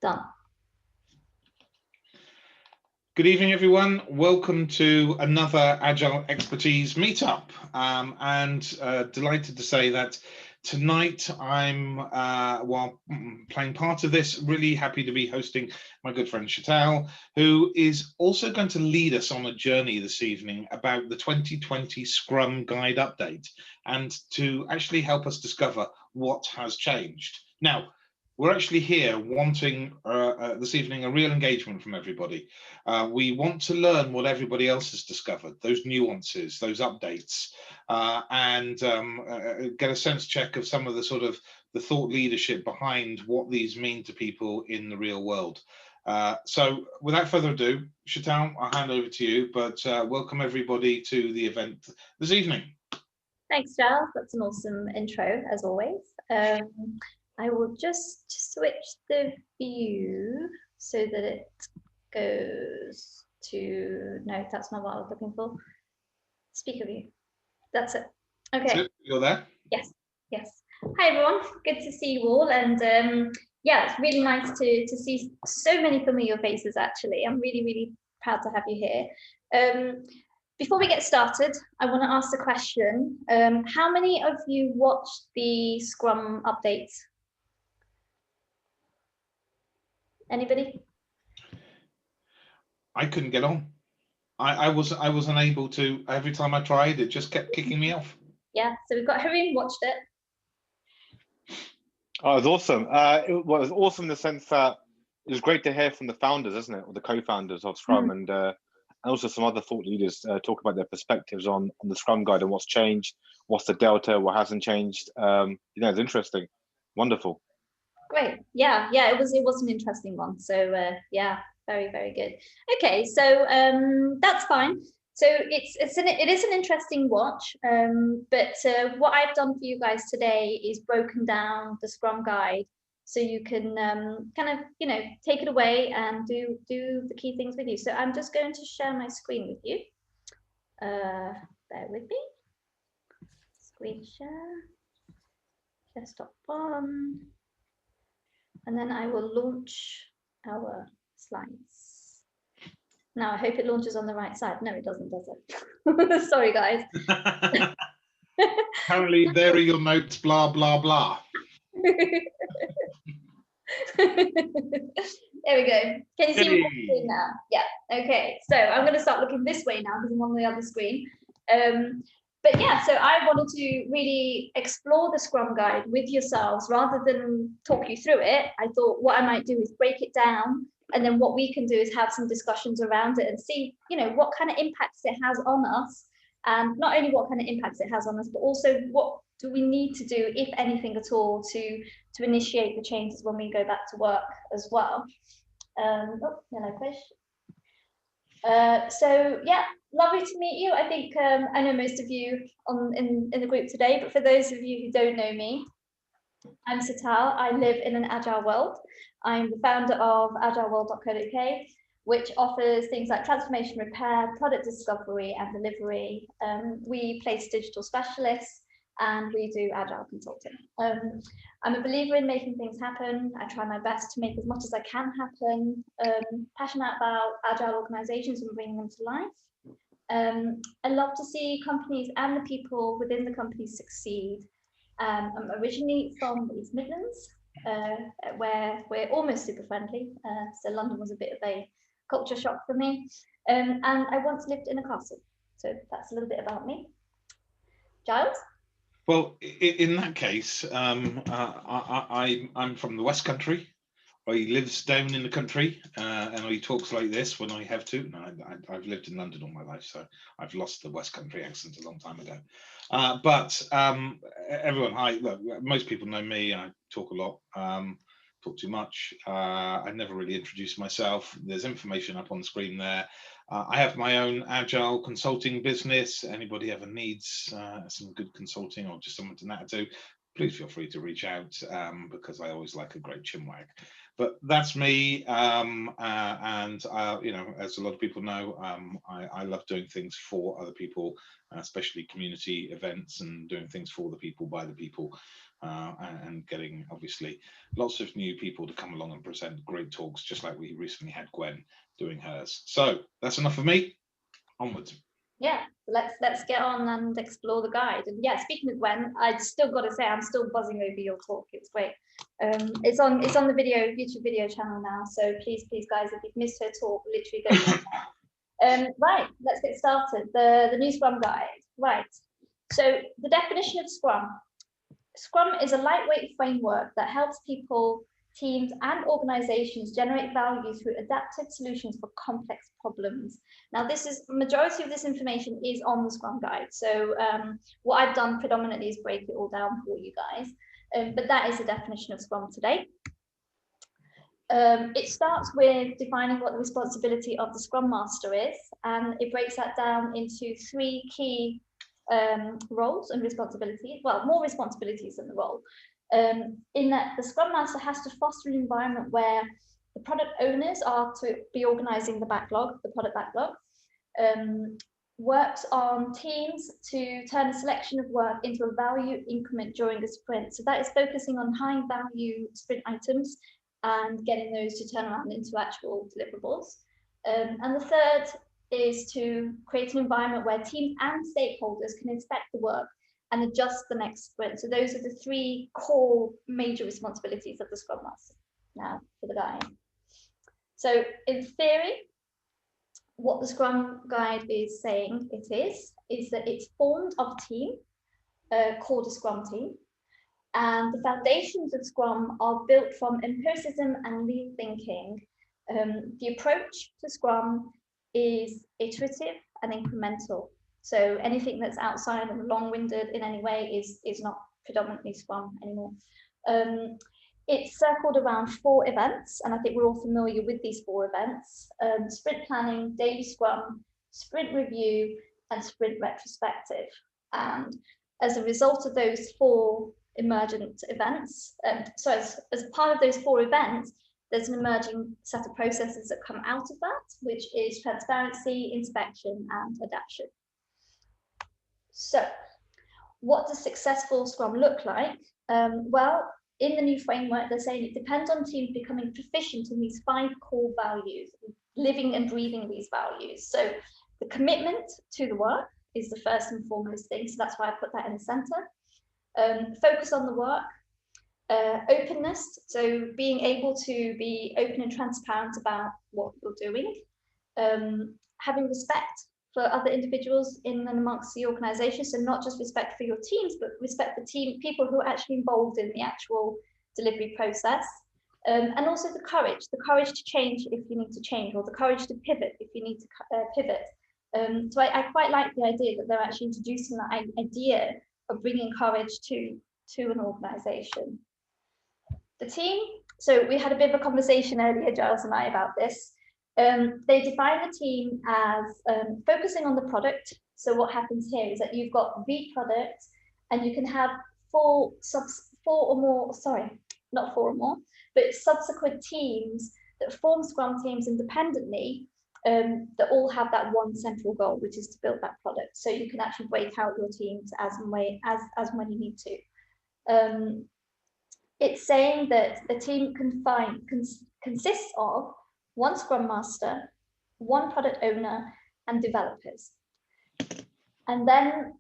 Done. Good evening, everyone. Welcome to another Agile Expertise meetup. Delighted to say that tonight I'm, while playing part of this, really happy to be hosting my good friend Sheetal, who is also going to lead us on a journey this evening about the 2020 Scrum Guide update and to actually help us discover what has changed. Now, we're actually here wanting this evening a real engagement from everybody. We want to learn what everybody else has discovered, those nuances, those updates, and get a sense check of some of the sort of the thought leadership behind what these mean to people in the real world. So without further ado, Sheetal, I'll hand over to you, but welcome everybody to the event this evening. Thanks, Giles. That's an awesome intro, as always. I will just switch the view so that it goes to, no, that's not what I was looking for. Speaker view. That's it. Okay. You're there? Yes, yes. Hi, everyone. Good to see you all. And yeah, it's really nice to see so many familiar faces, actually. I'm really, really proud to have you here. Before we get started, I want to ask the question, how many of you watched the Scrum updates? Anybody? I couldn't get on. I was unable to. Every time I tried, it just kept kicking me off. Yeah, so we've got Haroon watched it. Oh, it was awesome. It was awesome in the sense that it was great to hear from the founders, isn't it, or the co-founders of Scrum, and also some other thought leaders talk about their perspectives on the Scrum Guide and what's changed, what's the delta, what hasn't changed. It's interesting, wonderful. Great. Yeah, it was an interesting one. So yeah, very, very good. Okay, so that's fine. So it is an interesting watch, but what I've done for you guys today is broken down the Scrum Guide so you can kind of take it away and do the key things with you. So I'm just going to share my screen with you. Bear with me. Screen share. Desktop one. And then I will launch our slides. Now, I hope it launches on the right side. No, it doesn't, does it? Sorry, guys. Apparently, there are your notes, blah, blah, blah. There we go. Can you see my screen now? Yeah, okay. So I'm going to start looking this way now because I'm on the other screen. But yeah, so I wanted to really explore the Scrum Guide with yourselves rather than talk you through it. I thought what I might do is break it down, and then what we can do is have some discussions around it and see, what kind of impacts it has on us, and not only what kind of impacts it has on us, but also what do we need to do, if anything at all, to initiate the changes when we go back to work as well. Hello, Krish. So yeah, lovely to meet you. I think I know most of you in the group today, but for those of you who don't know me, I'm Sheetal. I live in an agile world. I'm the founder of agileworld.co.uk, which offers things like transformation repair, product discovery and delivery. We place digital specialists and we do agile consulting. I'm a believer in making things happen. I try my best to make as much as I can happen. Passionate about agile organizations and bringing them to life. I love to see companies and the people within the companies succeed. I'm originally from the East Midlands, where we're almost super friendly. So London was a bit of a culture shock for me. And I once lived in a castle. So that's a little bit about me. Giles? Well, in that case, I'm from the West Country. I lives down in the country, and I talks like this when I have to. No, I've lived in London all my life, so I've lost the West Country accent a long time ago. But everyone, hi. Look, most people know me. I talk a lot, talk too much. I never really introduce myself. There's information up on the screen there. I have my own agile consulting business. Anybody ever needs some good consulting or just someone to natter to, please feel free to reach out, because I always like a great chinwag. But that's me, and as a lot of people know, I love doing things for other people, especially community events and doing things for the people, by the people. and getting obviously lots of new people to come along and present great talks, just like we recently had Gwen doing hers. So that's enough of me. Onwards. Yeah, let's get on and explore the guide. And yeah, speaking of Gwen, I still got to say I'm still buzzing over your talk. It's great. It's on the YouTube video channel now. So please guys, if you've missed her talk, literally go. Right, let's get started. The new Scrum guide. Right. So the definition of Scrum. Scrum is a lightweight framework that helps people, teams, and organizations generate value through adaptive solutions for complex problems. Now, majority of this information is on the Scrum guide. So what I've done predominantly is break it all down for you guys. But that is the definition of Scrum today. It starts with defining what the responsibility of the Scrum Master is, and it breaks that down into 3 key roles and responsibilities. Well, more responsibilities than the role. In that the Scrum Master has to foster an environment where the product owners are to be organizing the product backlog, works on teams to turn a selection of work into a value increment during a sprint. So that is focusing on high value sprint items and getting those to turn around into actual deliverables. And the third is to create an environment where teams and stakeholders can inspect the work and adjust the next sprint. So those are the 3 core major responsibilities of the Scrum Master. Now for the guide. So in theory, what the Scrum guide is saying is that it's formed of a team called a Scrum team. And the foundations of Scrum are built from empiricism and lean thinking. The approach to Scrum is iterative and incremental. So anything that's outside and long-winded in any way is not predominantly Scrum anymore. It's circled around 4 events, and I think we're all familiar with these 4 events: sprint planning, daily Scrum, sprint review, and sprint retrospective. And as a result of those 4 emergent events, so as part of those 4 events, there's an emerging set of processes that come out of that, which is transparency, inspection, and adaptation. So what does successful Scrum look like? Well, in the new framework, they're saying it depends on teams becoming proficient in these 5 core values, living and breathing these values. So the commitment to the work is the first and foremost thing. So that's why I put that in the center. Focus on the work. Openness, so being able to be open and transparent about what you're doing. Having respect for other individuals in and amongst the organization, so not just respect for your teams, but respect for people who are actually involved in the actual delivery process. And also the courage to change if you need to change, or the courage to pivot if you need to pivot. So I quite like the idea that they're actually introducing that idea of bringing courage to an organization. The team, so we had a bit of a conversation earlier, Giles and I, about this. They define the team as focusing on the product. So what happens here is that you've got the product, and you can have 4 or more, but subsequent teams that form Scrum teams independently, that all have that one central goal, which is to build that product. So you can actually break out your teams as and when you need to. It's saying that a team consists of 1 Scrum Master, 1 product owner, and developers. And then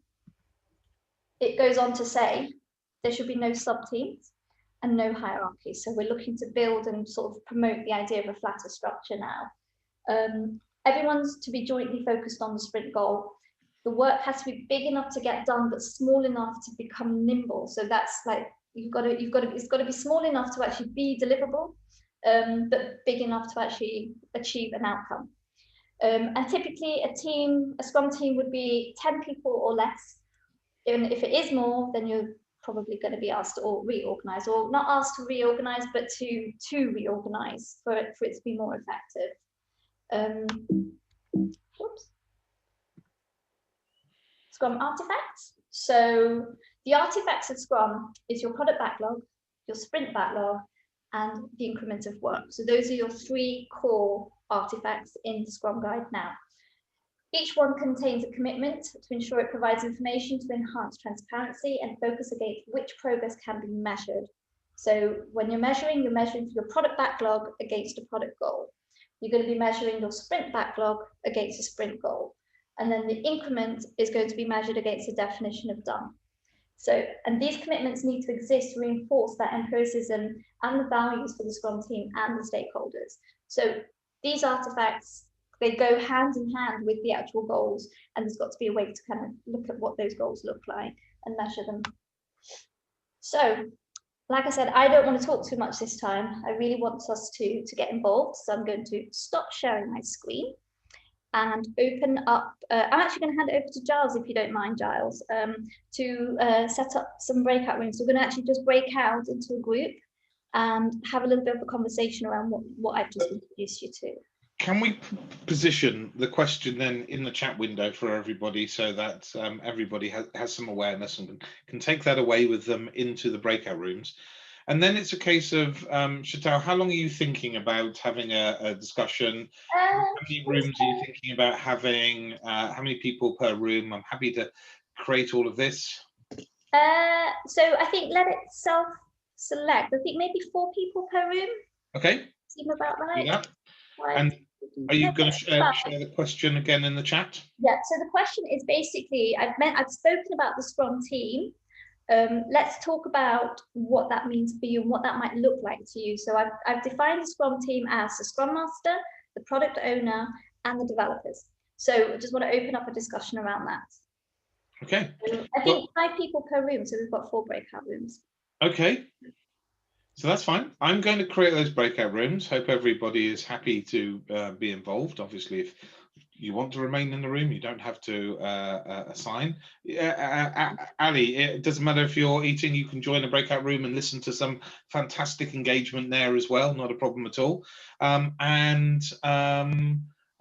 it goes on to say there should be no sub-teams and no hierarchy. So we're looking to build and sort of promote the idea of a flatter structure now. Everyone's to be jointly focused on the sprint goal. The work has to be big enough to get done, but small enough to become nimble. So that's like, it's got to be small enough to actually be deliverable, but big enough to actually achieve an outcome. And typically a Scrum team would be 10 people or less. And if it is more, then you're probably going to be asked to reorganize, or not asked to reorganize, but to reorganize for it to be more effective. Whoops. Scrum artifacts. So the artifacts of Scrum is your product backlog, your sprint backlog, and the increment of work. So those are your 3 core artifacts in the Scrum guide now. Each one contains a commitment to ensure it provides information to enhance transparency and focus against which progress can be measured. So when you're measuring your product backlog against a product goal. You're going to be measuring your sprint backlog against a sprint goal. And then the increment is going to be measured against the definition of done. So, and these commitments need to exist to reinforce that empiricism and the values for the Scrum team and the stakeholders. So these artifacts, they go hand in hand with the actual goals, and there's got to be a way to kind of look at what those goals look like and measure them. So, like I said, I don't want to talk too much this time. I really want us to get involved. So I'm going to stop sharing my screen and open up. I'm actually going to hand it over to Giles, if you don't mind, Giles, to set up some breakout rooms. So we're going to actually just break out into a group and have a little bit of a conversation around what I've just introduced you to. Can we position the question then in the chat window for everybody so that everybody has some awareness and can take that away with them into the breakout rooms? And then it's a case of, Sheetal, how long are you thinking about having a discussion? How many rooms are you thinking about having? How many people per room? I'm happy to create all of this. So I think let it self-select. I think maybe 4 people per room. Okay. Seem about right. Yeah. And are you going to share the question again in the chat? Yeah, so the question is basically, I've spoken about the Scrum team. Let's talk about what that means for you and what that might look like to you. So I've defined the Scrum team as the Scrum Master, the product owner, and the developers. So I just want to open up a discussion around that. Okay. I think 5 people per room, so we've got 4 breakout rooms. Okay. So that's fine. I'm going to create those breakout rooms. Hope everybody is happy to be involved. Obviously, if you want to remain in the room, you don't have to assign. Ali, it doesn't matter if you're eating, you can join a breakout room and listen to some fantastic engagement there as well. Not a problem at all.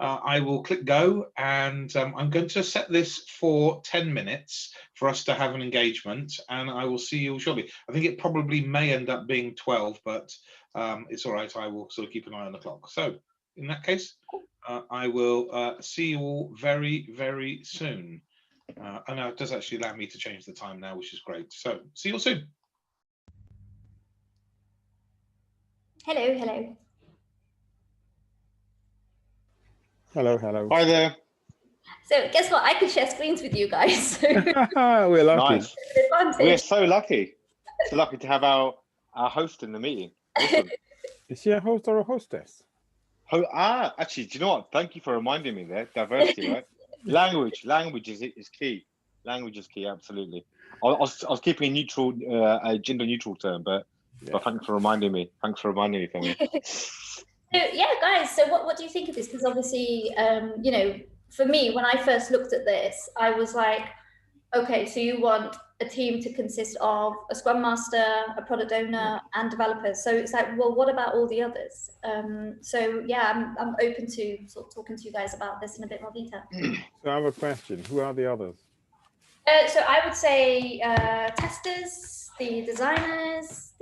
I will click go, and I'm going to set this for 10 minutes for us to have an engagement, and I will see you shortly. I think it probably may end up being 12, but it's all right. I will sort of keep an eye on the clock. So in that case, I will see you all very, very soon. And it does actually allow me to change the time now, which is great. So see you all soon. Hello, hello. Hello, hello. Hi there. So guess what? I could share screens with you guys. We're lucky. Nice. We're so lucky. So lucky to have our host in the meeting. Awesome. Is she a host or a hostess? Actually, do you know what? Thank you for reminding me there. Diversity, right? Language is key. Language is key, absolutely. I was keeping a neutral, a gender neutral term, but thanks for reminding me. Thanks for reminding me, Femi. So yeah, guys. So what do you think of this? Because obviously, you know, for me, when I first looked at this, I was like, okay, so you want a team to consist of a Scrum Master, a product owner, and developers. So it's like, well, what about all the others? So yeah, I'm open to sort of talking to you guys about this in a bit more detail. So I have a question. Who are the others? So I would say testers, the designers,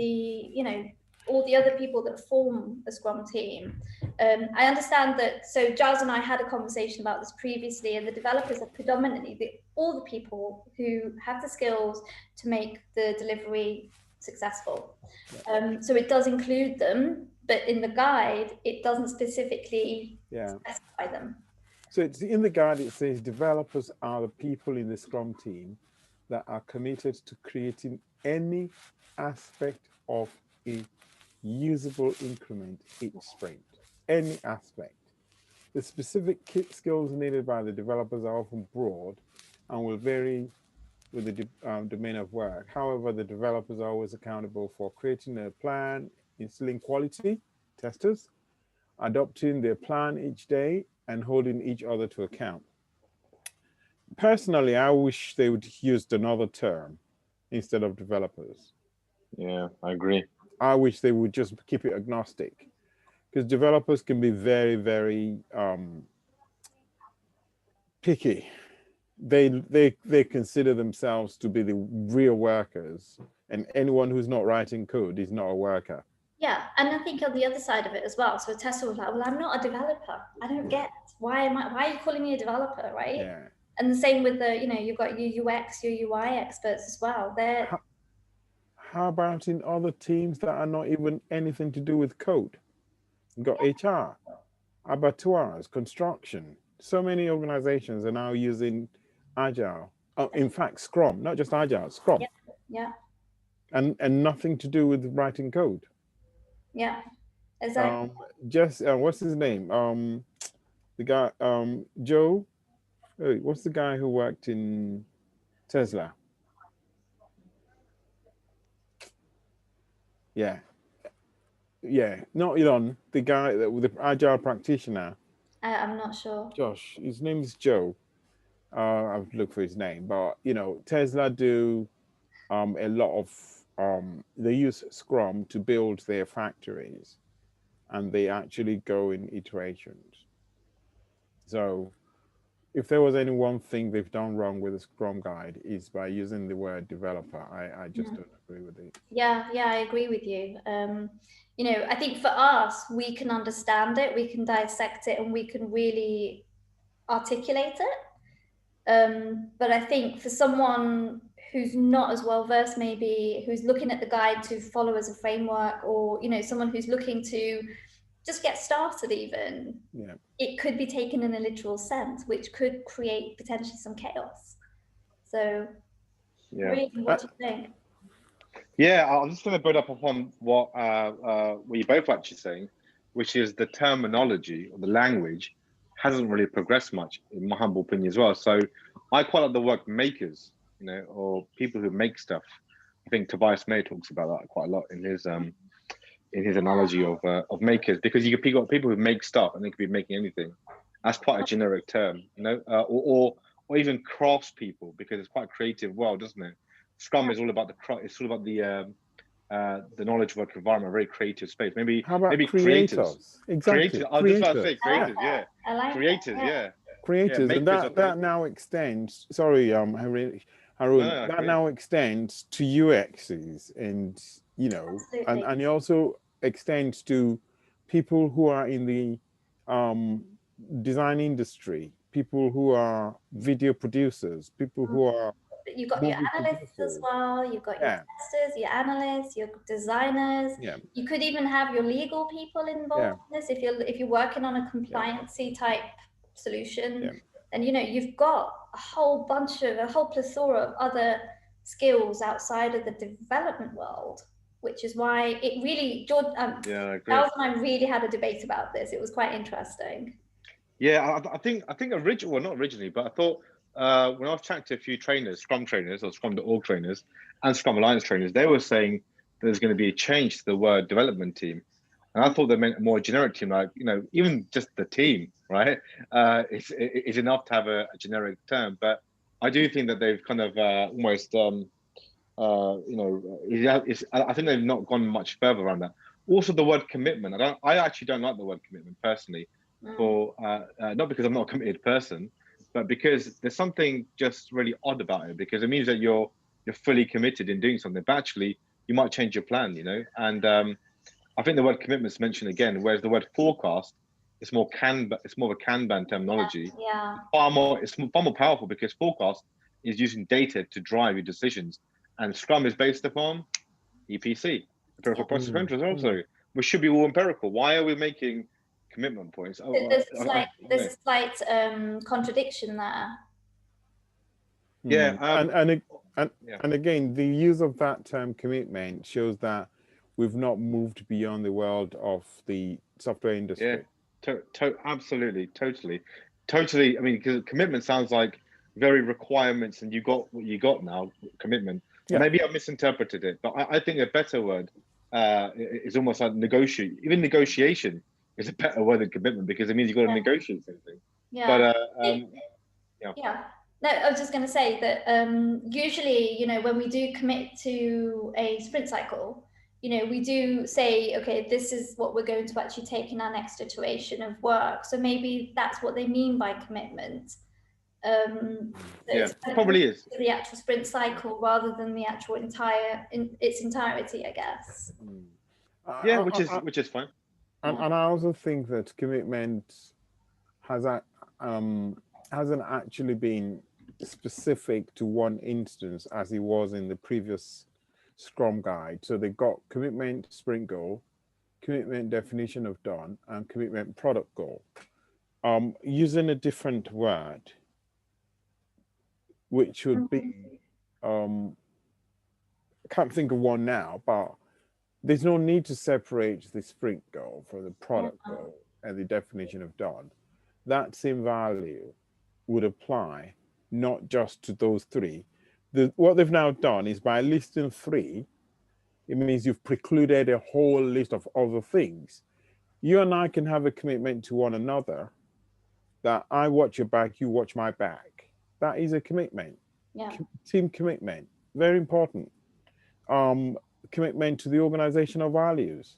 all the other people that form a Scrum team. I understand that, so Giles and I had a conversation about this previously, and the developers are predominantly all the people who have the skills to make the delivery successful. So it does include them, but in the guide, it doesn't specifically specify them. So it's in the guide, it says developers are the people in the Scrum team that are committed to creating any aspect of a usable increment each sprint, any aspect. The specific skills needed by the developers are often broad and will vary with the domain of work. However, the developers are always accountable for creating a plan, instilling quality, testers, adopting their plan each day, and holding each other to account. Personally, I wish they would use another term instead of developers. Yeah, I agree. I wish they would just keep it agnostic, because developers can be very, very picky. They consider themselves to be the real workers, and anyone who's not writing code is not a worker. Yeah, and I think on the other side of it as well. So Tessa was like, "Well, I'm not a developer. I don't get why are you calling me a developer, right?" Yeah. And the same with the, you've got your UX, your UI experts as well. How about in other teams that are not even anything to do with code? You've got HR, abattoirs, construction. So many organizations are now using Agile. Oh, in fact, Scrum, not just Agile, Scrum. Yeah. And nothing to do with writing code. Yeah. Exactly. What's his name? The guy, Joe. Hey, what's the guy who worked in Tesla? Yeah, not Elon. The guy the agile practitioner. I'm not sure. Josh, his name is Joe. I've looked for his name, but Tesla do a lot of they use Scrum to build their factories, and they actually go in iterations. So if there was any one thing they've done wrong with the Scrum guide is by using the word developer. I just don't agree with it. Yeah, I agree with you. I think for us, we can understand it, we can dissect it, and we can really articulate it. But I think for someone who's not as well versed, maybe who's looking at the guide to follow as a framework, or someone who's looking to just get started, even, it could be taken in a literal sense, which could create potentially some chaos. So, Reed, what do you think? Yeah, I'm just going to build up upon what you both actually saying, which is the terminology or the language hasn't really progressed much, in my humble opinion as well. So I quite like the word makers, or people who make stuff. I think Tobias May talks about that quite a lot in his analogy of makers, because you got people who make stuff and they could be making anything. That's quite a generic term, or even craftspeople, because it's quite a creative world, doesn't it? Scrum is all about the knowledge work environment, a very creative space. Maybe creators. Exactly. I was just about to say creators, yeah. I like creators, that. yeah. Creators, and that now extends. Sorry, Harun. That now extends to UXs, and and it also extends to people who are in the design industry, people who are video producers, people who are. You've got your analysts as well, you've got your testers, your analysts, your designers. You could even have your legal people involved in this if you're working on a compliancy type solution. And you've got a whole plethora of other skills outside of the development world, which is why it really, Giles and I really had a debate about this. It was quite interesting. Yeah, I think originally, well, not originally, but I thought when I was chatting to a few trainers, Scrum trainers or Scrum.org trainers and Scrum Alliance trainers, they were saying there's going to be a change to the word development team. And I thought they meant a more generic team, like, even just the team, right? It's enough to have a generic term. But I do think that they've kind of almost, I think they've not gone much further around that. Also, the word commitment. I actually don't like the word commitment personally, for not because I'm not a committed person, but because there's something just really odd about it, because it means that you're fully committed in doing something, but actually you might change your plan, and I think the word commitment is mentioned again, whereas the word forecast is more of a Kanban terminology. It's far more powerful, because forecast is using data to drive your decisions, and Scrum is based upon EPC, empirical process controls also, which should be all empirical. Why are we making commitment points? There's a slight contradiction there. And again, the use of that term commitment shows that we've not moved beyond the world of the software industry. Absolutely, totally. I mean, because commitment sounds like very requirements, and you got what you got now, commitment. Maybe I misinterpreted it, but I think a better word is almost like negotiate. Even negotiation is a better word than commitment, because it means you've got to negotiate something. No, I was just going to say that usually, when we do commit to a sprint cycle, we do say, okay, this is what we're going to actually take in our next iteration of work. So maybe that's what they mean by commitment. It probably is the actual sprint cycle rather than the actual its entirety, I guess. Yeah, which is fine. And I also think that commitment hasn't actually been specific to one instance as it was in the previous Scrum guide. So they got commitment sprint goal, commitment definition of done, and commitment product goal. Using a different word, which would be, I can't think of one now, but there's no need to separate the sprint goal from the product goal and the definition of done. That same value would apply not just to those three. What they've now done is by listing three, it means you've precluded a whole list of other things. You and I can have a commitment to one another that I watch your back, you watch my back. That is a commitment. Yeah. Team commitment, very important. Commitment to the organizational values,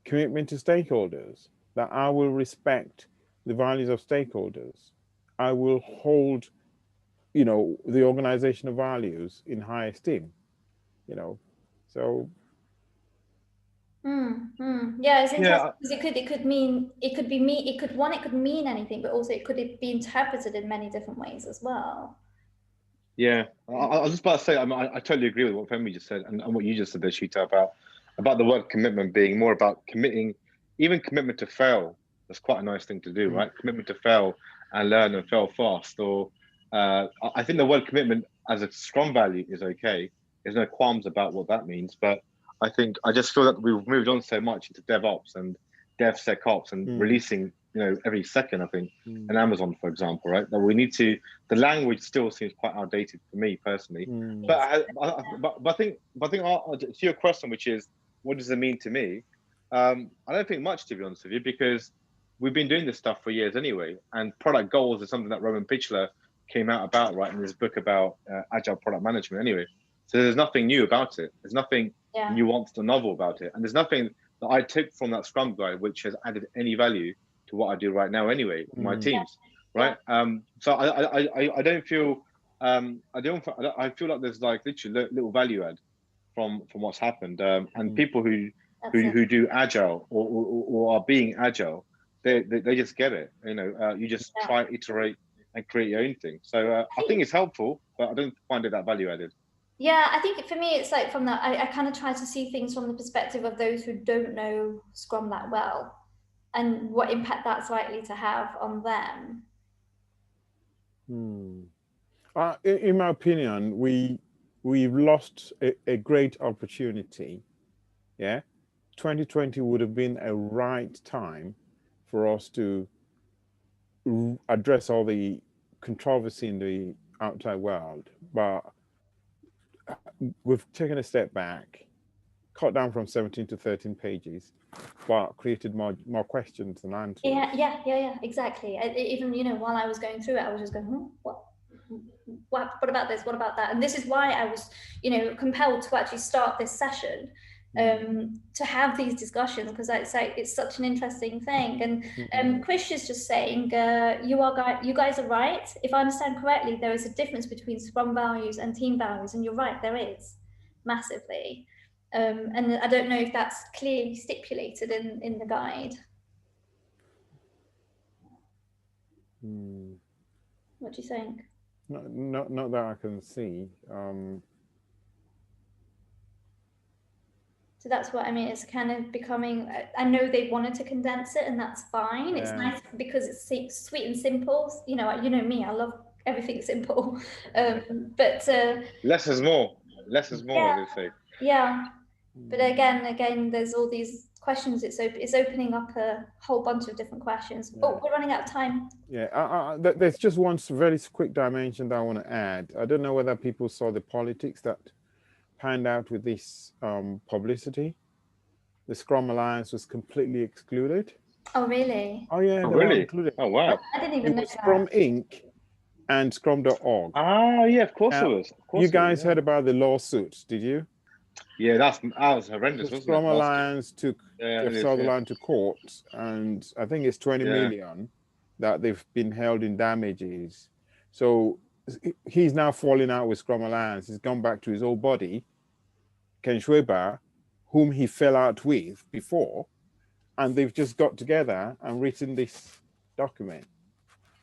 commitment to stakeholders, that I will respect the values of stakeholders. I will hold, the organizational values in high esteem, so. Yeah, it's interesting because it could mean it could mean anything, but also it could be interpreted in many different ways as well. Yeah, I was just about to say, I totally agree with what Femi just said and what you just said there, Sheetal, about the word commitment being more about committing, even commitment to fail. That's quite a nice thing to do, right? Commitment to fail and learn and fail fast. Or I think the word commitment as a Scrum value is okay. There's no qualms about what that means, but I just feel that we've moved on so much into DevOps and DevSecOps and releasing, every second, I think, in Amazon, for example, right? That we need to, the language still seems quite outdated for me personally. But I think to your question, which is, what does it mean to me? I don't think much, to be honest with you, because we've been doing this stuff for years anyway. And product goals is something that Roman Pichler came out about, right, in his book about agile product management anyway. So there's nothing new about it. There's nothing nuanced or novel about it. And there's nothing that I took from that Scrum guide which has added any value to what I do right now anyway, in my teams, right? So I don't feel, I feel like there's like literally little value add from what's happened. And people who do agile or are being agile, they just get it. You just try, iterate, and create your own thing. So I think it's helpful, but I don't find it that value added. Yeah, I think for me, it's like from that, I kind of try to see things from the perspective of those who don't know Scrum that well and what impact that's likely to have on them. In my opinion, we've lost a great opportunity. 2020 would have been a right time for us to address all the controversy in the outside world, but we've taken a step back, cut down from 17 to 13 pages, but created more questions than answers. Yeah, exactly. Even while I was going through it, I was just going, what about this? What about that? And this is why I was, compelled to actually start this session, to have these discussions, because it's such an interesting thing. And Krish is just saying, you guys are right. If I understand correctly, there is a difference between Scrum values and team values, and you're right, there is massively. And I don't know if that's clearly stipulated in the guide. What do you think? Not that I can see. So that's what I mean. It's kind of becoming, I know they wanted to condense it, and that's fine. It's nice because it's sweet and simple. You know me, I love everything simple. But less is more. Less is more, as they say. Yeah. But again, there's all these questions. It's opening up a whole bunch of different questions. Oh, we're running out of time. Yeah, there's just one very quick dimension that I want to add. I don't know whether people saw the politics that panned out with this publicity. The Scrum Alliance was completely excluded. Oh, really? Oh, yeah. Oh, really? Included. Oh, wow. I didn't even know that. Scrum Inc. and Scrum.org. Ah, yeah, of course it was. You guys heard about the lawsuits, did you? Yeah, that was horrendous, wasn't it? Scrum Alliance took Sutherland to court, and I think it's 20 million that they've been held in damages. So he's now falling out with Scrum Alliance. He's gone back to his old buddy, Ken Schwaber, whom he fell out with before, and they've just got together and written this document.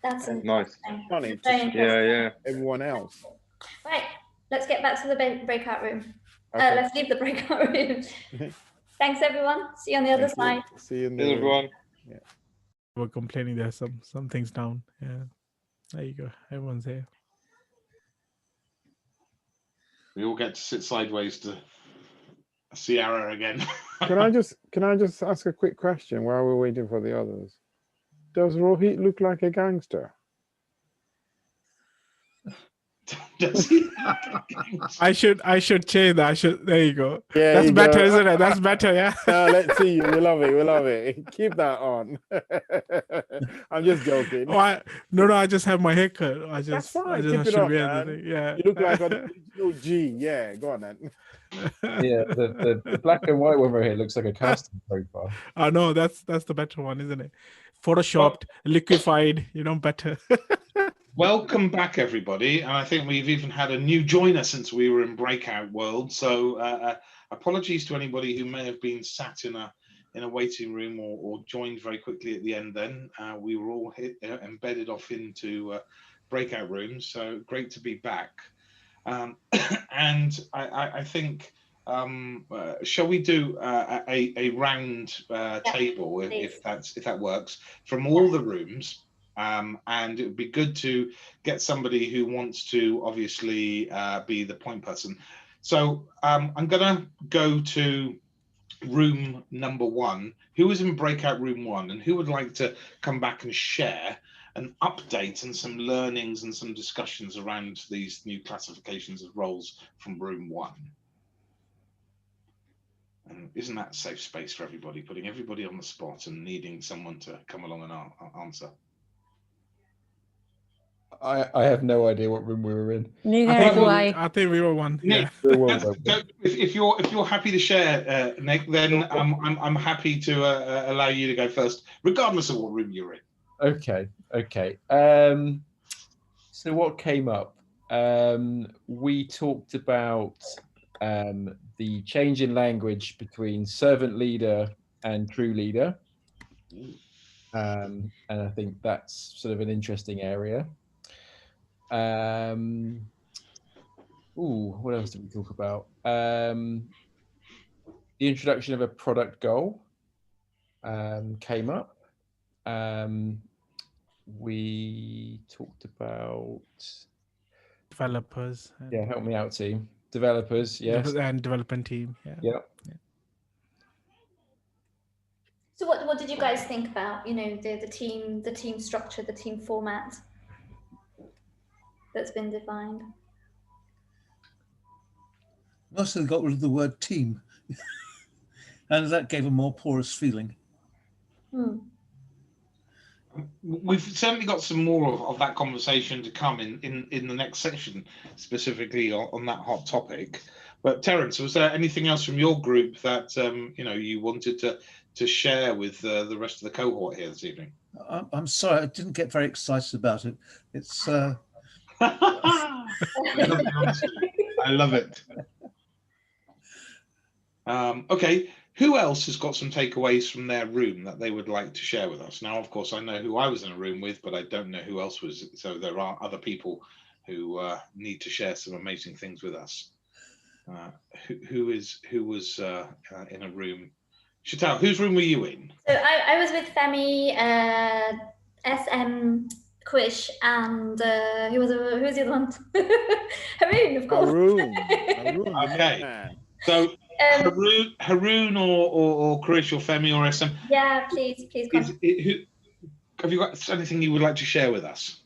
That's Nice. Funny to Very interesting. everyone else. Right, let's get back to the breakout room. Okay. Let's leave the breakout room. Thanks, everyone. See you on the other side. See you in the Hey, everyone. Yeah. We're complaining there's some things down. Yeah, there you go. Everyone's here. We all get to sit sideways to see Ara again. Can I just ask a quick question while we're waiting for the others? Does Rohit look like a gangster? Does he? I should change that. There you go. Yeah, That's you better, go. isn't it? That's better. Yeah. No, let's see you. We love it. We love it. Keep that on. I'm just joking. No, I just have my haircut. That's fine. I Keep it should on, wear man. the thing. Yeah. You look like an original G. Yeah, go on then. Yeah, the black and white one right here looks like a casting profile. I know that's the better one, isn't it? Photoshopped, liquefied, better. Welcome back, everybody. And I think we've even had a new joiner since we were in Breakout World. So apologies to anybody who may have been sat in a waiting room or joined very quickly at the end then. We were all embedded off into breakout rooms. So great to be back. And I think, shall we do a round table if that works from all the rooms? And it would be good to get somebody who wants to obviously be the point person. So I'm going to go to room number 1. Who was in breakout room 1 and who would like to come back and share an update and some learnings and some discussions around these new classifications of roles from room 1? And isn't that a safe space for everybody, putting everybody on the spot and needing someone to come along and answer? I have no idea what room we were in. I think we were one. Nick, Yeah. if you're happy to share, Nick, then I'm happy to allow you to go first, regardless of what room you're in. Okay. So what came up? We talked about the change in language between servant leader and true leader. And I think that's sort of an interesting area. What else did we talk about? The introduction of a product goal came up. We talked about Developers. Yeah, help me out, team. Developers, yes. And development team. Yeah. So what did you guys think about, the team structure, the team format that's been defined? Mostly got rid of the word team. And that gave a more porous feeling. We've certainly got some more of that conversation to come in the next section, specifically on that hot topic. But Terence, was there anything else from your group that you wanted to share with the rest of the cohort here this evening? I'm sorry, I didn't get very excited about it. It's I love it. Okay, who else has got some takeaways from their room that they would like to share with us? Now, of course, I know who I was in a room with, but I don't know who else was. So there are other people who need to share some amazing things with us. Who was in a room? Sheetal, whose room were you in? So I was with Femi, SM, Quish, and who was the other one? Haroon, of course. Haroon. Okay. So Haroon or Krish or Femi or SM. Yeah, please. Have you got anything you would like to share with us?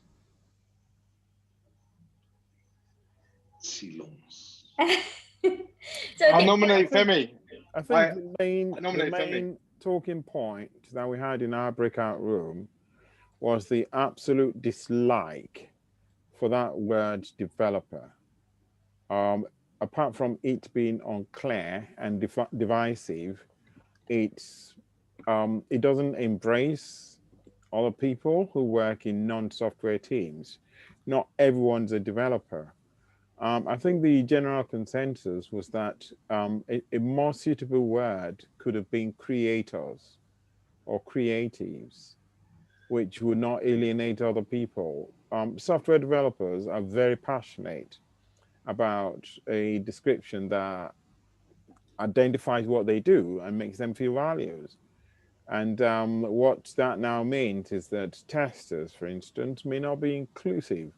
Silence. So I'll nominate Femi. I think the main talking point that we had in our breakout room was the absolute dislike for that word developer. Apart from it being unclear and divisive, it doesn't embrace other people who work in non-software teams. Not everyone's a developer. I think the general consensus was that a more suitable word could have been creators or creatives, which would not alienate other people. Software developers are very passionate about a description that identifies what they do and makes them feel valued. And what that now means is that testers, for instance, may not be inclusive.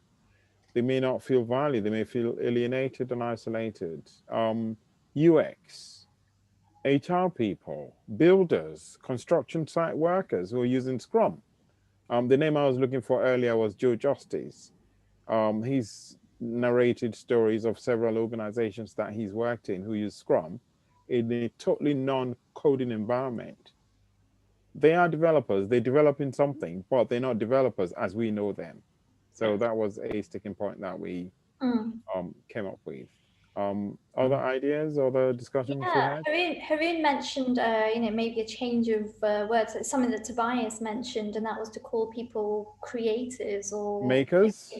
They may not feel valued. They may feel alienated and isolated. UX, HR people, builders, construction site workers who are using Scrum. The name I was looking for earlier was Joe Justice. He's narrated stories of several organizations that he's worked in who use Scrum in a totally non-coding environment. They are developers, they develop in something, but they're not developers as we know them. So that was a sticking point that we came up with. Other ideas, other discussions we had? Haroon mentioned, maybe a change of words. It's something that Tobias mentioned, and that was to call people creators or makers.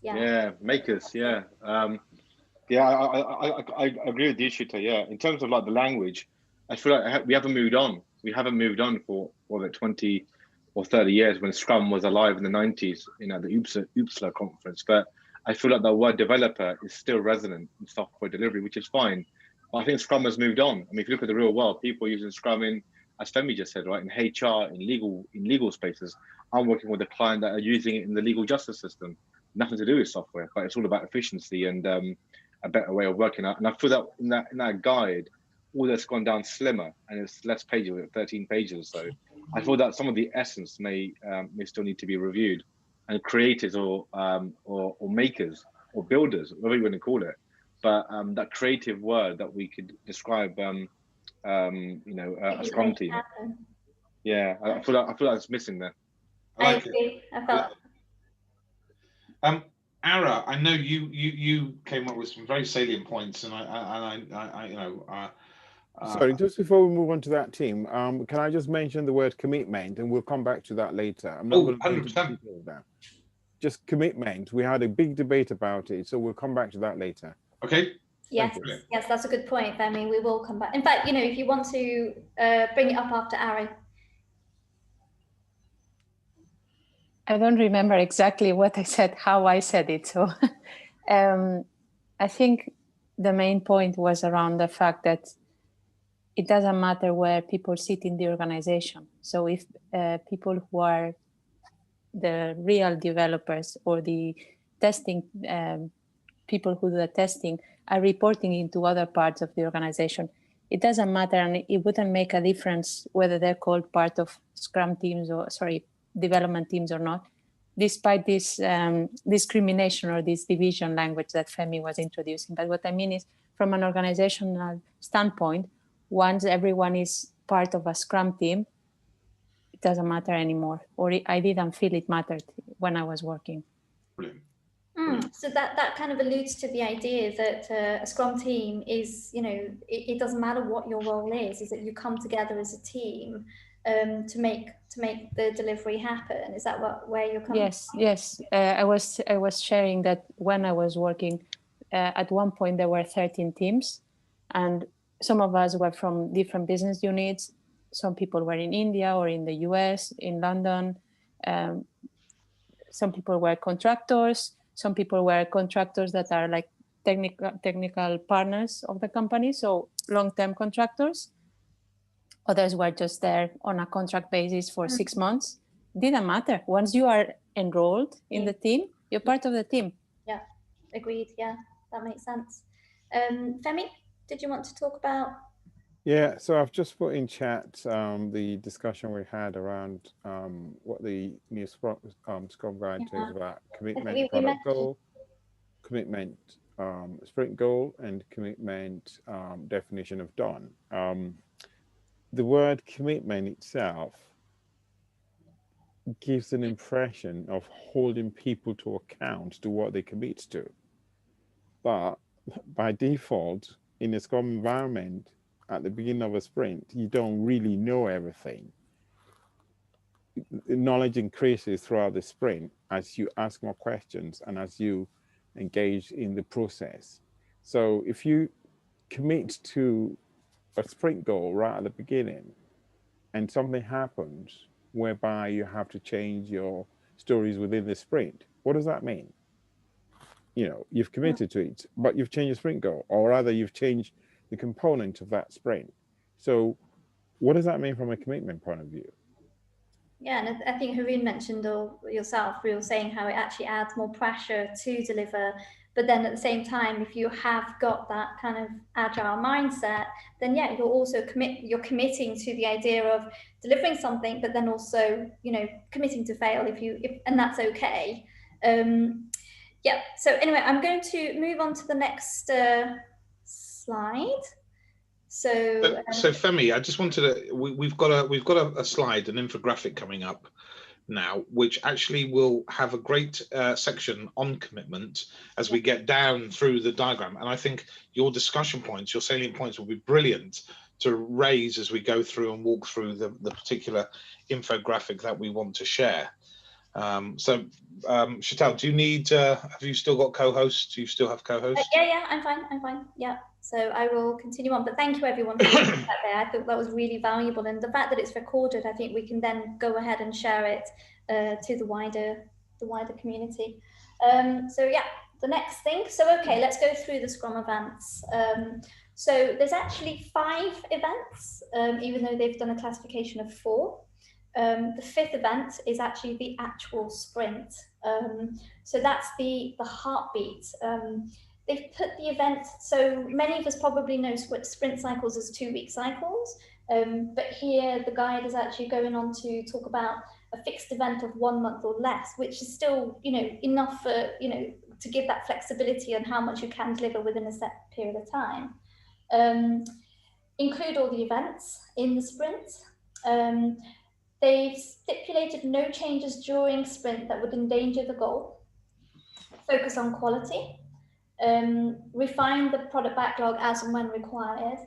Yeah, makers. Yeah, I agree with you, Sheetal. Yeah, in terms of like the language, I feel like we haven't moved on. We haven't moved on for 20 or 30 years when Scrum was alive in the 90s, the UPSLA conference. But I feel like the word developer is still resonant in software delivery, which is fine. But I think Scrum has moved on. I mean, if you look at the real world, people are using Scrum in, as Femi just said, right, in HR, in legal spaces. I'm working with a client that are using it in the legal justice system. Nothing to do with software, but it's all about efficiency and a better way of working out. And I feel that in that guide, all that's gone down slimmer and it's less pages, 13 pages or so. I feel that some of the essence may still need to be reviewed. And creators or makers or builders, whatever you want to call it, but that creative word that we could describe, a Scrum team. Yeah, I feel like it's missing there. I like agree. I felt. Ara, I know you came up with some very salient points, and Sorry, just before we move on to that team, can I just mention the word commitment, and we'll come back to that later. I'm not going to go into the detail of that. Just commitment. We had a big debate about it, so we'll come back to that later. Okay. Yes, that's a good point. I mean, we will come back. In fact, if you want to bring it up after Aaron. I don't remember exactly what I said, how I said it. So I think the main point was around the fact that it doesn't matter where people sit in the organization. So if people who are the real developers or the testing people who do the testing are reporting into other parts of the organization, it doesn't matter, and it wouldn't make a difference whether they're called part of Scrum teams or, development teams or not, despite this discrimination or this division language that Femi was introducing. But what I mean is, from an organizational standpoint, once everyone is part of a Scrum team, it doesn't matter anymore, or I didn't feel it mattered when I was working. Brilliant. So that kind of alludes to the idea that a Scrum team is, it doesn't matter what your role is that you come together as a team to make the delivery happen. Is that where you're coming from? Yes. I was sharing that when I was working, at one point there were 13 teams, and some of us were from different business units. Some people were in India or in the US, in London. Some people were contractors. Some people were contractors that are like technical partners of the company, so long-term contractors. Others were just there on a contract basis for 6 months. Didn't matter. Once you are enrolled in the team, you're part of the team. Yeah, agreed. Yeah, that makes sense. Femi, did you want to talk about? Yeah, so I've just put in chat the discussion we had around what the new Scrum Guide says about commitment, product goal, commitment, sprint goal, and commitment definition of done. The word commitment itself gives an impression of holding people to account to what they commit to. But by default, in a Scrum environment, at the beginning of a sprint, you don't really know everything. Knowledge increases throughout the sprint as you ask more questions and as you engaged in the process. So if you commit to a sprint goal right at the beginning and something happens whereby you have to change your stories within the sprint, what does that mean? You know, you've committed to it, but you've changed your sprint goal, or rather you've changed the component of that sprint. So what does that mean from a commitment point of view? Yeah, and I think Haroon mentioned, or yourself, we were saying how it actually adds more pressure to deliver. But then at the same time, if you have got that kind of agile mindset, then yeah, you're committing to the idea of delivering something, but then also, you know, committing to fail and that's okay. Yeah. So anyway, I'm going to move on to the next slide. So Femi, I just wanted to, we've got a slide, an infographic coming up now, which actually will have a great section on commitment as we get down through the diagram. And I think your discussion points, your salient points will be brilliant to raise as we go through and walk through the particular infographic that we want to share. Sheetal, do you need, have you still got co-hosts? Do you still have co-hosts? Yeah, I'm fine. Yeah. So I will continue on, but thank you everyone for that there. I thought that was really valuable, and the fact that it's recorded, I think we can then go ahead and share it to the wider community. So yeah, the next thing. So okay, let's go through the Scrum events. So there's actually 5 events, even though they've done a classification of 4. The 5th event is actually the actual sprint. So that's the heartbeat. They've put the event, so many of us probably know sprint cycles as 2-week cycles, but here the guide is actually going on to talk about a fixed event of 1 month or less, which is still, you know, enough for, you know, to give that flexibility on how much you can deliver within a set period of time. Include all the events in the sprint. They've stipulated no changes during sprint that would endanger the goal. Focus on quality. Refine the product backlog as and when required,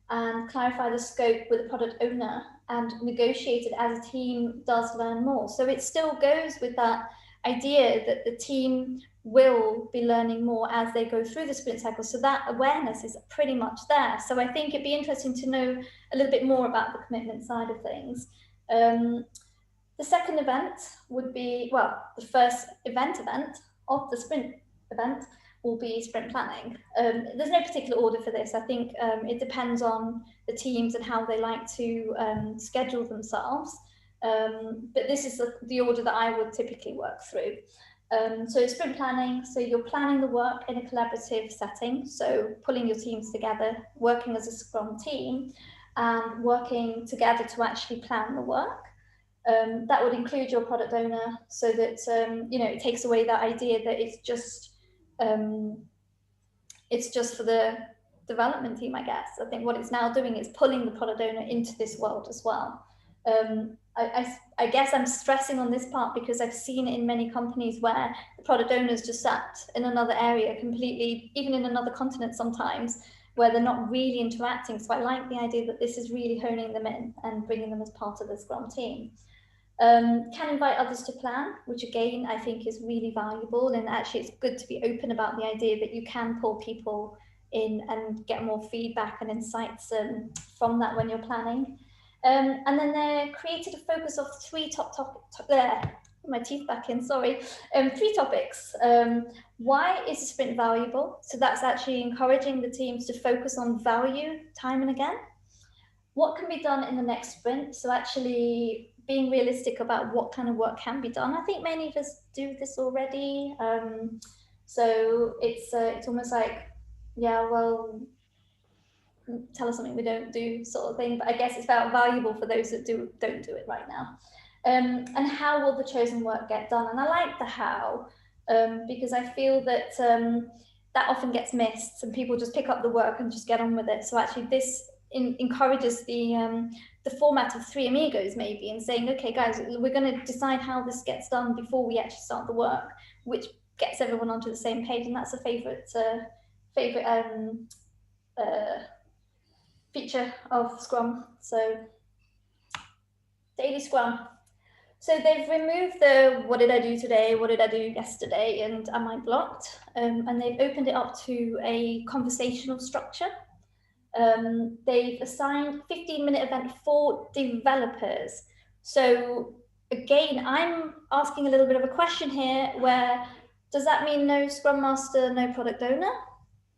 and clarify the scope with the product owner, and negotiate it as a team does learn more. So it still goes with that idea that the team will be learning more as they go through the sprint cycle. So that awareness is pretty much there. So I think it'd be interesting to know a little bit more about the commitment side of things. The second event would be, well, the first event of the sprint event will be sprint planning. There's no particular order for this. I think it depends on the teams and how they like to schedule themselves. But this is the order that I would typically work through. So sprint planning, so you're planning the work in a collaborative setting. So pulling your teams together, working as a Scrum team, and working together to actually plan the work. That would include your product owner, so that you know, it takes away that idea that it's just for the development team, I guess. I think what it's now doing is pulling the product owner into this world as well. I guess I'm stressing on this part because I've seen it in many companies where the product owners just sat in another area completely, even in another continent sometimes, where they're not really interacting. So I like the idea that this is really honing them in and bringing them as part of the Scrum team. Can invite others to plan, which again, I think is really valuable. And actually it's good to be open about the idea that you can pull people in and get more feedback and insights from that when you're planning. And then they created a focus of 3 my teeth back in, sorry. 3 topics. Why is the sprint valuable? So that's actually encouraging the teams to focus on value time and again. What can be done in the next sprint? So actually being realistic about what kind of work can be done. I think many of us do this already. So it's almost like, yeah, well, tell us something we don't do sort of thing. But I guess it's about valuable for those that don't do it right now. And how will the chosen work get done? And I like the how, because I feel that that often gets missed and people just pick up the work and just get on with it. So actually this encourages the format of 3 amigos maybe, and saying, okay guys, we're going to decide how this gets done before we actually start the work, which gets everyone onto the same page. And that's a favorite feature of Scrum. So daily Scrum. So they've removed the what did I do today, what did I do yesterday, and am I blocked? And they've opened it up to a conversational structure. They've assigned 15-minute event for developers. So again, I'm asking a little bit of a question here where, does that mean no Scrum Master, no product owner?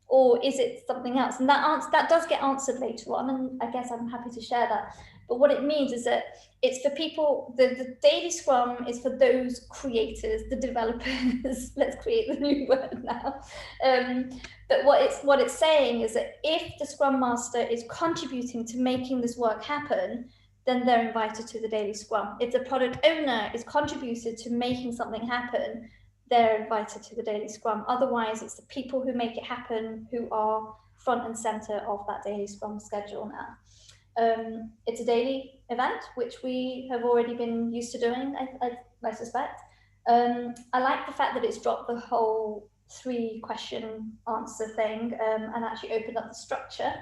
Or is it something else? And that does get answered later on, and I guess I'm happy to share that. But what it means is that it's for people, the daily Scrum is for those creators, the developers. Let's create the new word now. But what it's saying is that if the Scrum Master is contributing to making this work happen, then they're invited to the daily Scrum. If the product owner is contributed to making something happen, they're invited to the daily Scrum. Otherwise, it's the people who make it happen who are front and center of that daily Scrum schedule now. It's a daily event, which we have already been used to doing, I suspect. I like the fact that it's dropped the whole 3-question answer thing and actually opened up the structure.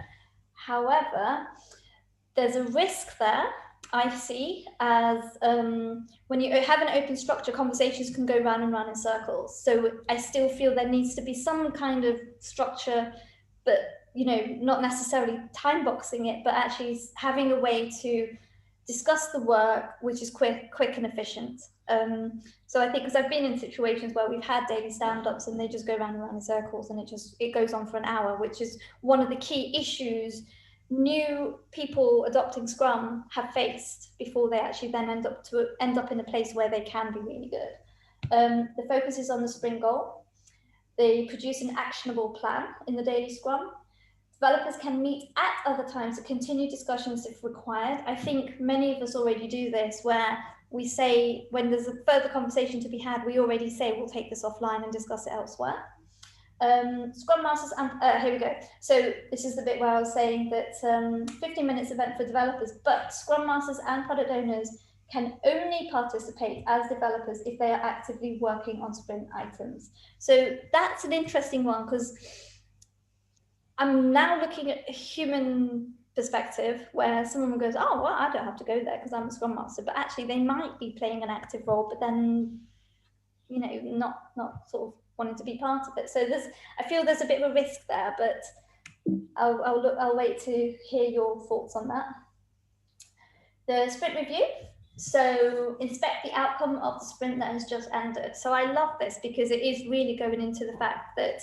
However, there's a risk there, I see, as when you have an open structure, conversations can go round and round in circles. So I still feel there needs to be some kind of structure, but not necessarily time boxing it, but actually having a way to discuss the work, which is quick and efficient. So I think, because I've been in situations where we've had daily stand-ups and they just go round and round in circles, and it goes on for an hour, which is one of the key issues new people adopting Scrum have faced before they actually then end up in a place where they can be really good. The focus is on the sprint goal. They produce an actionable plan in the daily Scrum. Developers can meet at other times to continue discussions if required. I think many of us already do this, where we say, when there's a further conversation to be had, we already say we'll take this offline and discuss it elsewhere. Scrum Masters, and here we go. So this is the bit where I was saying that 15 minutes event for developers, but Scrum Masters and product owners can only participate as developers if they are actively working on sprint items. So that's an interesting one, because I'm now looking at a human perspective where someone goes, oh, well, I don't have to go there because I'm a Scrum Master, but actually they might be playing an active role, but then, not sort of wanting to be part of it. So I feel there's a bit of a risk there, but I'll wait to hear your thoughts on that. The sprint review. So inspect the outcome of the sprint that has just ended. So I love this because it is really going into the fact that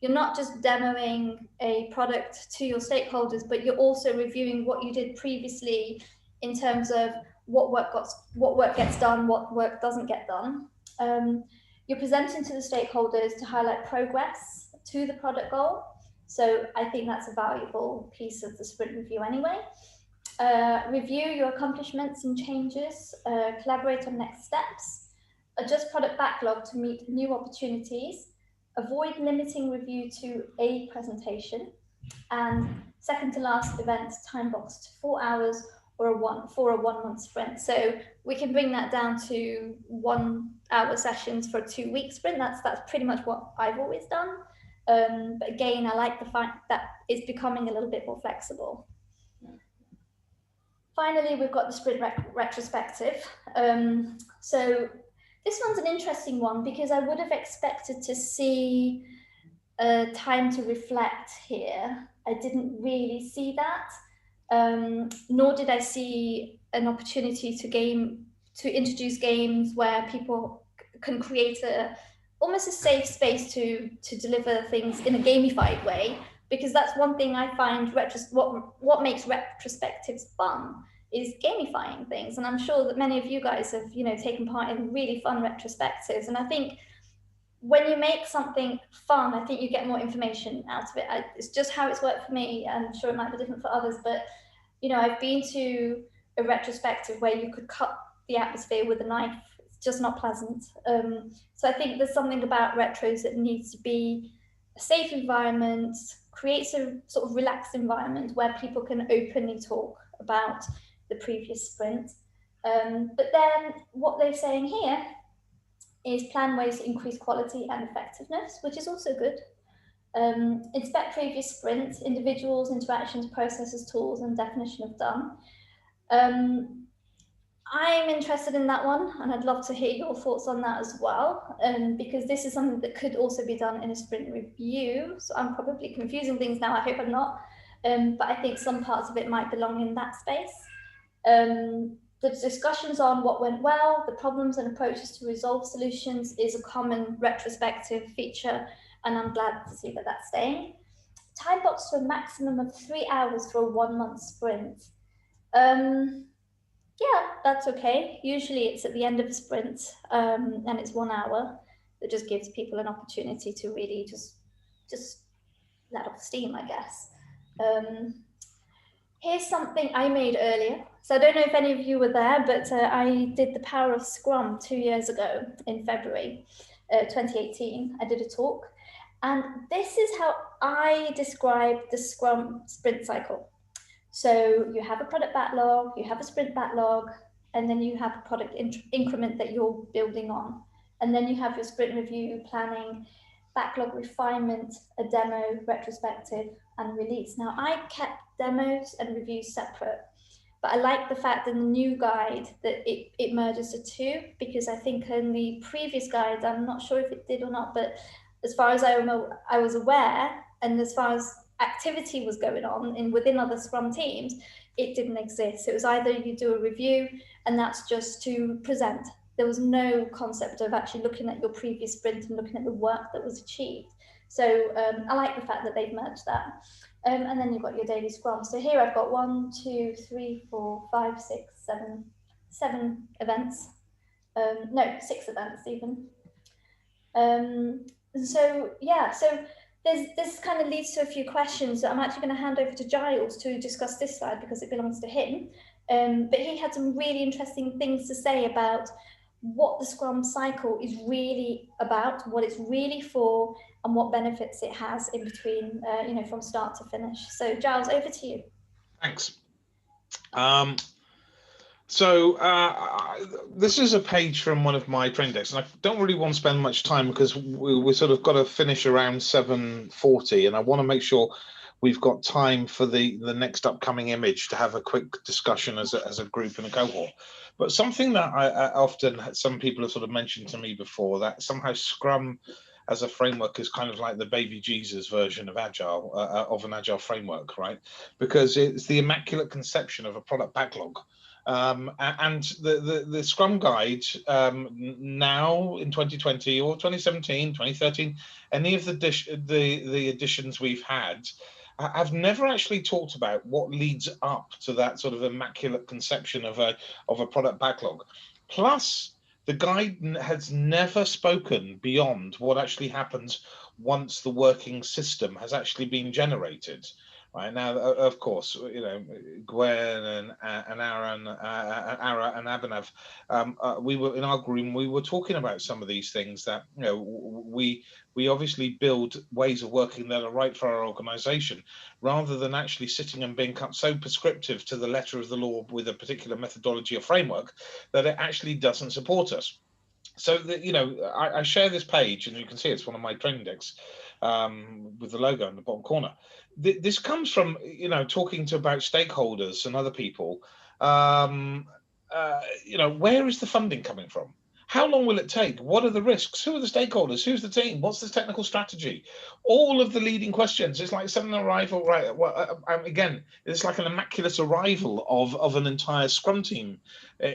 you're not just demoing a product to your stakeholders, but you're also reviewing what you did previously in terms of what work gets done, what work doesn't get done. You're presenting to the stakeholders to highlight progress to the product goal. So I think that's a valuable piece of the sprint review anyway. Review your accomplishments and changes, collaborate on next steps, adjust product backlog to meet new opportunities, avoid limiting review to a presentation, and second to last event time boxed 4 hours or for a 1 month sprint. So we can bring that down to 1 hour sessions for a 2-week sprint. That's pretty much what I've always done. But again, I like the fact that it's becoming a little bit more flexible. Finally, we've got the sprint retrospective. So this one's an interesting one because I would have expected to see time to reflect here. I didn't really see that. Nor did I see an opportunity to introduce games where people can create almost a safe space to deliver things in a gamified way, because that's one thing I find what makes retrospectives fun is gamifying things. And I'm sure that many of you guys have taken part in really fun retrospectives, and I think when you make something fun, I think you get more information out of it. It's just how it's worked for me. I'm sure it might be different for others, but I've been to a retrospective where you could cut the atmosphere with a knife. It's just not pleasant. So I think there's something about retros that needs to be a safe environment, creates a sort of relaxed environment where people can openly talk about the previous sprint. But then what they're saying here is plan ways to increase quality and effectiveness, which is also good. Inspect previous sprints, individuals, interactions, processes, tools, and definition of done. I'm interested in that one, and I'd love to hear your thoughts on that as well, because this is something that could also be done in a sprint review. So I'm probably confusing things now. I hope I'm not, but I think some parts of it might belong in that space. The discussions on what went well, the problems and approaches to resolve solutions is a common retrospective feature, and I'm glad to see that that's staying. Time box to a maximum of 3 hours for a 1 month sprint. Yeah, that's okay. Usually it's at the end of a sprint, and it's 1 hour. That just gives people an opportunity to really just let off steam, I guess. Here's something I made earlier. So I don't know if any of you were there, but I did the Power of Scrum 2 years ago in February 2018. I did a talk, and this is how I describe the Scrum sprint cycle. So you have a product backlog, you have a sprint backlog, and then you have a product increment that you're building on. And then you have your sprint review, planning, backlog refinement, a demo, retrospective, and release. Now, I kept demos and reviews separate, but I like the fact in the new guide that it merges the two, because I think in the previous guides, I'm not sure if it did or not, but as far as I was aware, and as far as activity was going on within other Scrum teams, it didn't exist. It was either you do a review and that's just to present. There was no concept of actually looking at your previous sprint and looking at the work that was achieved. So I like the fact that they've merged that. And then you've got your daily Scrum. So here I've got 1, 2, 3, 4, 5, 6, 7 events. No, 6 events even. So yeah, so this kind of leads to a few questions that I'm actually going to hand over to Giles to discuss this slide because it belongs to him. But he had some really interesting things to say about what the Scrum cycle is really about, what it's really for, and what benefits it has in between, you know, from start to finish. So Giles, over to you. Thanks. This is a page from one of my training decks, and I don't really want to spend much time because we sort of got to finish around 7:40, and I want to make sure we've got time for the next upcoming image to have a quick discussion as a group and a cohort. But something that I often, some people have sort of mentioned to me before, that somehow Scrum as a framework is kind of like the baby Jesus version of Agile, of an Agile framework, right? Because it's the immaculate conception of a product backlog. And the Scrum Guide now in 2020 or 2017, 2013, any of the editions we've had, I've never actually talked about what leads up to that sort of immaculate conception of a product backlog. Plus, the guide has never spoken beyond what actually happens once the working system has actually been generated. Right now, of course, you know, Gwen and Aaron, Ara and Abhinav, we were in our group. We were talking about some of these things that, you know, we obviously build ways of working that are right for our organisation, rather than actually sitting and being so prescriptive to the letter of the law with a particular methodology or framework that it actually doesn't support us. So you know, I share this page, and you can see it's one of my training decks with the logo in the bottom corner. This comes from, you know, talking about stakeholders and other people. You know, where is the funding coming from? How long will it take? What are the risks? Who are the stakeholders? Who's the team? What's the technical strategy? All of the leading questions. It's like sudden arrival, right? Well, again, it's like an immaculate arrival of an entire Scrum team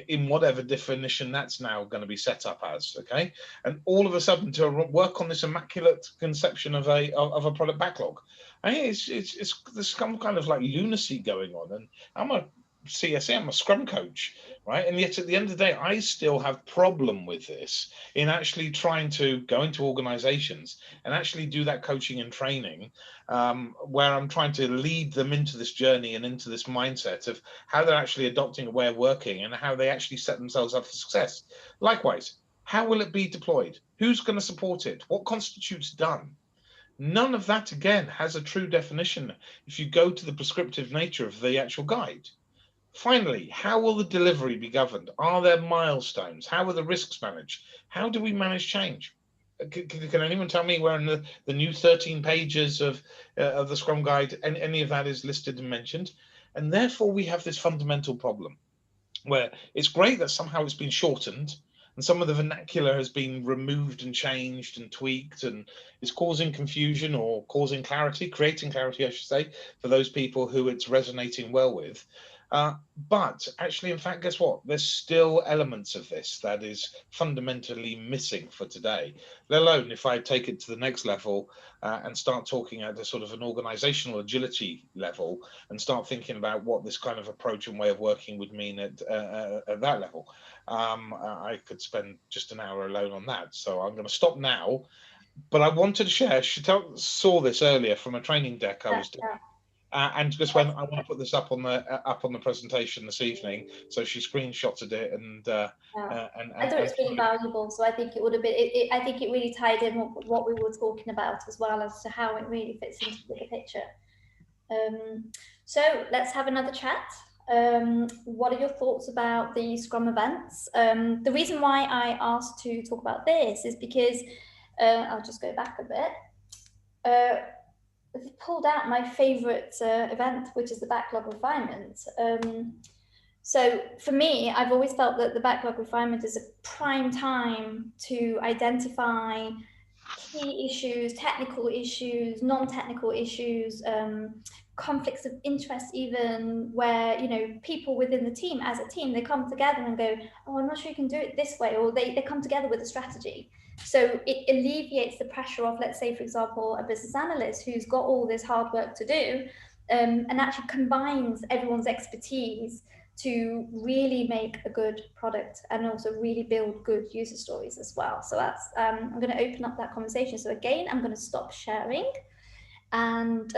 in whatever definition that's now going to be set up as, okay? And all of a sudden to work on this immaculate conception of a product backlog. I mean, there's some kind of like lunacy going on, and I'm a CSA, I'm a Scrum coach, right? And yet at the end of the day, I still have problem with this in actually trying to go into organizations and actually do that coaching and training, where I'm trying to lead them into this journey and into this mindset of how they're actually adopting a way of working and how they actually set themselves up for success. Likewise, how will it be deployed? Who's going to support it? What constitutes done? None of that, again, has a true definition if you go to the prescriptive nature of the actual guide. Finally, how will the delivery be governed? Are there milestones? How are the risks managed? How do we manage change? Can anyone tell me where in the new 13 pages of the Scrum Guide any of that is listed and mentioned? And therefore, we have this fundamental problem. where it's great that somehow it's been shortened and some of the vernacular has been removed and changed and tweaked, and it's causing confusion or causing clarity, creating clarity, I should say, for those people who it's resonating well with. But actually, in fact, guess what? There's still elements of this that is fundamentally missing for today, let alone if I take it to the next level and start talking at a sort of an organizational agility level and start thinking about what this kind of approach and way of working would mean at that level. I could spend just an hour alone on that. So I'm going to stop now. But I wanted to share, Sheetal saw this earlier from a training deck I was doing. And just when I want to put this up on the presentation this evening, so she screenshotted it and I thought it was really valuable. So I think it would have been. I think it really tied in what we were talking about as well as to how it really fits into the bigger picture. So let's have another chat. What are your thoughts about the Scrum events? The reason why I asked to talk about this is because I'll just go back a bit. I've pulled out my favourite event, which is the backlog refinement. So for me, I've always felt that the backlog refinement is a prime time to identify key issues, technical issues, non-technical issues, conflicts of interest, even where, you know, people within the team, as a team, they come together and go, oh, I'm not sure you can do it this way, or they come together with a strategy. So it alleviates the pressure of, let's say, for example, a business analyst who's got all this hard work to do, and actually combines everyone's expertise to really make a good product and also really build good user stories as well. So that's, I'm going to open up that conversation. So again, I'm going to stop sharing. And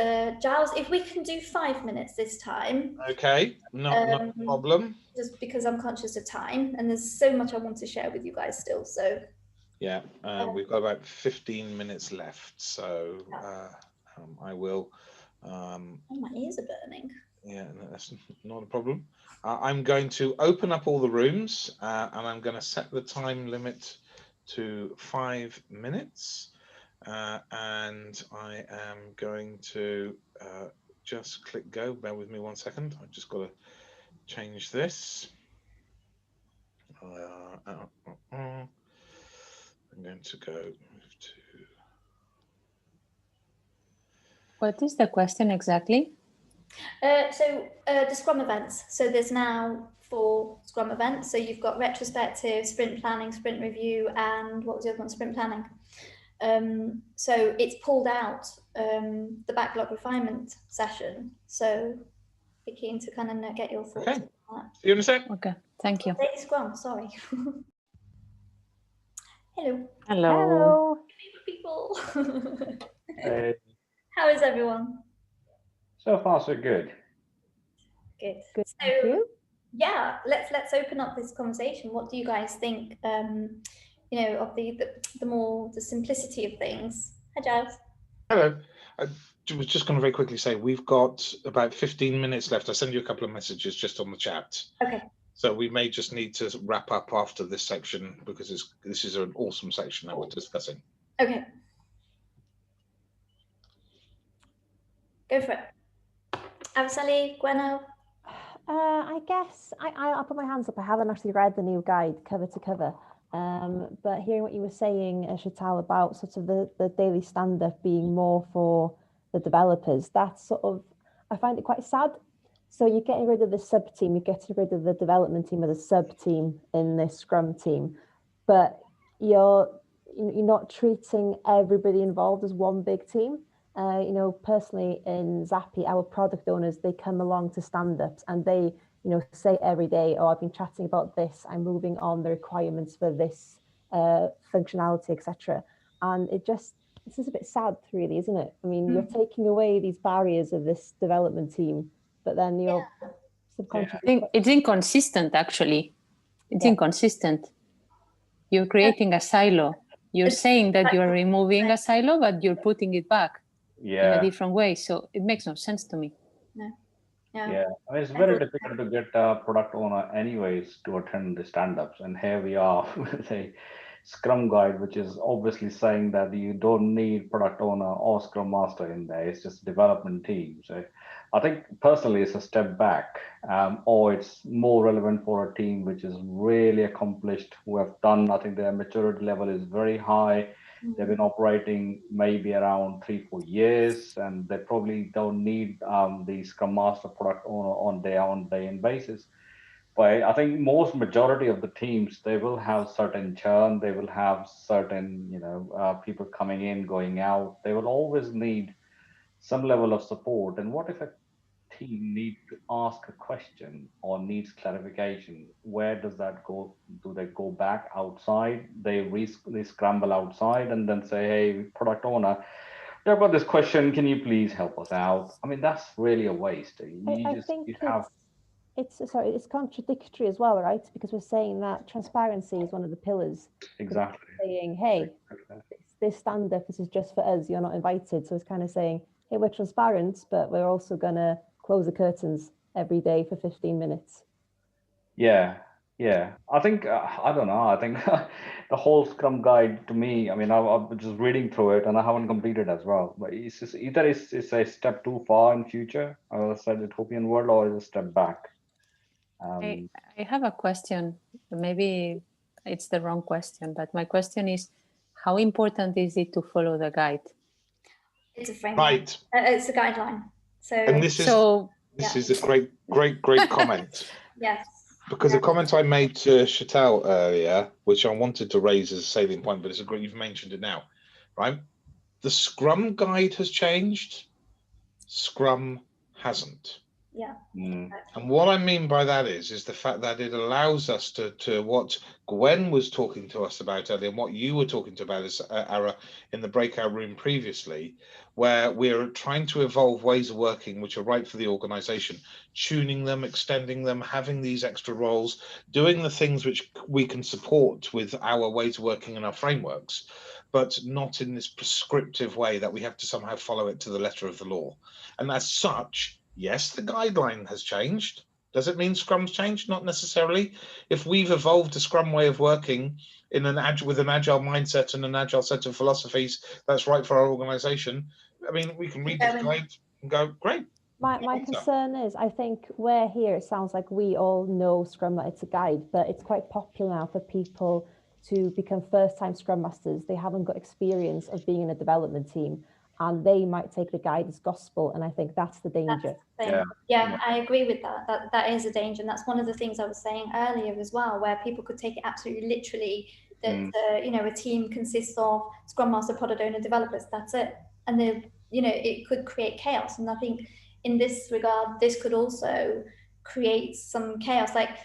Giles, if we can do 5 minutes this time. Okay, not a problem. Just because I'm conscious of time and there's so much I want to share with you guys still. So yeah, we've got about 15 minutes left. So I will. Oh, my ears are burning. Yeah, no, that's not a problem. I'm going to open up all the rooms and I'm going to set the time limit to 5 minutes. And I am going to just click go. Bear with me 1 second. I've just got to change this. I'm going to go move to. What is the question exactly? So the Scrum events. So there's now 4 Scrum events. So you've got retrospective, sprint planning, sprint review, and what was the other one? Sprint planning. So it's pulled out the backlog refinement session. So be keen to kind of get your thoughts. Okay. On that. See you in a sec. Okay, thank you. Daily Scrum, sorry. Hello. Hello. People. Hey. How is everyone? So far, so good. Good. Good. So, Thank you. yeah, let's open up this conversation. What do you guys think? You know, of the simplicity of things. Hi, Giles. Hello. I was just going to very quickly say we've got about 15 minutes left. I send you a couple of messages just on the chat. Okay. So we may just need to wrap up after this section because this is an awesome section that we're discussing. Okay. Go for it. Avsali, Gweno. I guess I'll put my hands up. I haven't actually read the new guide cover to cover. But hearing what you were saying, Sheetal, about sort of the daily stand-up being more for the developers, that's sort of, I find it quite sad. So you're getting rid of the sub-team, you're getting rid of the development team as a sub-team in this Scrum team, but you're not treating everybody involved as one big team. You know, personally in Zappy, our product owners, they come along to stand-ups and they, you know, say every day, oh, I've been chatting about this, I'm moving on the requirements for this functionality, etc. And this is a bit sad, really, isn't it? I mean, you're taking away these barriers of this development team, but then you're subconsciously. I think it's inconsistent, actually. It's inconsistent. You're creating a silo. You're saying that you're removing a silo, but you're putting it back in a different way. So it makes no sense to me. Yeah, I mean, it's very difficult to get a product owner anyways to attend the stand-ups. And here we are with a Scrum guide, which is obviously saying that you don't need product owner or Scrum master in there. It's just development team. So I think personally it's a step back, or it's more relevant for a team which is really accomplished, who have done, I think their maturity level is very high. They've been operating maybe around 3-4 years, and they probably don't need the Scrum Master product owner on day-in basis. But I think most majority of the teams, they will have certain churn, they will have certain, people coming in, going out. They will always need some level of support. And what if a team needs to ask a question or needs clarification? Where does that go? Do they go back outside? They scramble outside and then say, hey, product owner, I've got this question, can you please help us out? I mean, that's really a waste. It's contradictory as well, right? Because we're saying that transparency is one of the pillars. Exactly. Saying, hey, this stand-up, this is just for us, you're not invited. So it's kind of saying, hey, we're transparent, but we're also going to close the curtains every day for 15 minutes. Yeah. I think, I don't know. I think the whole Scrum guide to me, I mean, I've just reading through it and I haven't completed as well. But it's just either it's a step too far in future, I said utopian world, or it's a step back. I have a question. Maybe it's the wrong question, but my question is, how important is it to follow the guide? It's a framework. Right. It's a guideline. And this is a great comment. Yes. Because a comment I made to Sheetal earlier, which I wanted to raise as a salient point, but it's great you've mentioned it now, right? The Scrum guide has changed. Scrum hasn't. Yeah. And what I mean by that is the fact that it allows us to what Gwen was talking to us about earlier, and what you were talking to about us, Ara, in the breakout room previously, where we're trying to evolve ways of working which are right for the organization, tuning them, extending them, having these extra roles, doing the things which we can support with our ways of working and our frameworks, but not in this prescriptive way that we have to somehow follow it to the letter of the law. And as such, yes, the guideline has changed. Does it mean Scrum's changed? Not necessarily. If we've evolved a Scrum way of working with an agile mindset and an agile set of philosophies that's right for our organization, I mean, we can read this guide and go, great. My concern is, I think we're here, it sounds like we all know Scrum, that it's a guide, but it's quite popular now for people to become first-time Scrum Masters. They haven't got experience of being in a development team, and they might take the guide as gospel, and I think that's the danger. Yeah, I agree with that. That is a danger, and that's one of the things I was saying earlier as well, where people could take it absolutely literally, that a team consists of Scrum Master, product owner, developers. That's it, and it could create chaos. And I think in this regard, this could also create some chaos. Like,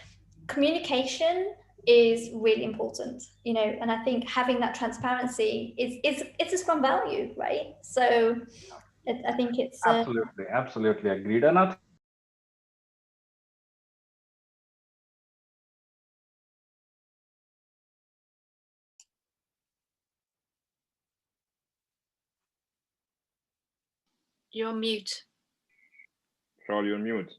communication is really important, and I think having that transparency it's a Scrum value, right? So I think it's absolutely agreed. And you're on mute. Charlie, you're on mute.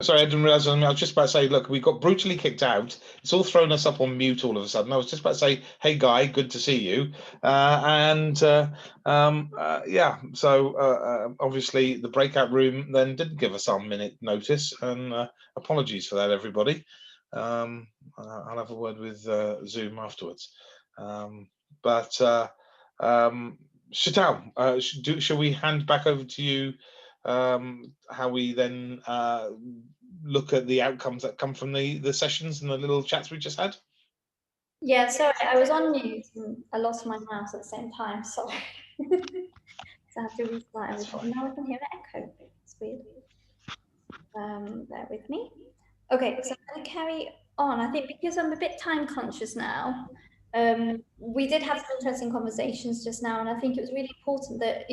Sorry, I didn't realize. I was just about to say, look, we got brutally kicked out. It's all thrown us up on mute all of a sudden. I was just about to say, hey, Guy, good to see you. Yeah, so obviously the breakout room then didn't give us our minute notice, and apologies for that, everybody. I'll have a word with Zoom afterwards. Sheetal, shall we hand back over to you how we then look at the outcomes that come from the sessions and the little chats we just had? Yeah, sorry, I was on mute and I lost my mouse at the same time, sorry. So I have to restart everything. Now I can hear an echo. It's weird. Bear with me. Okay, so I'm going to carry on. I think because I'm a bit time conscious now, we did have some interesting conversations just now, and I think it was really important that,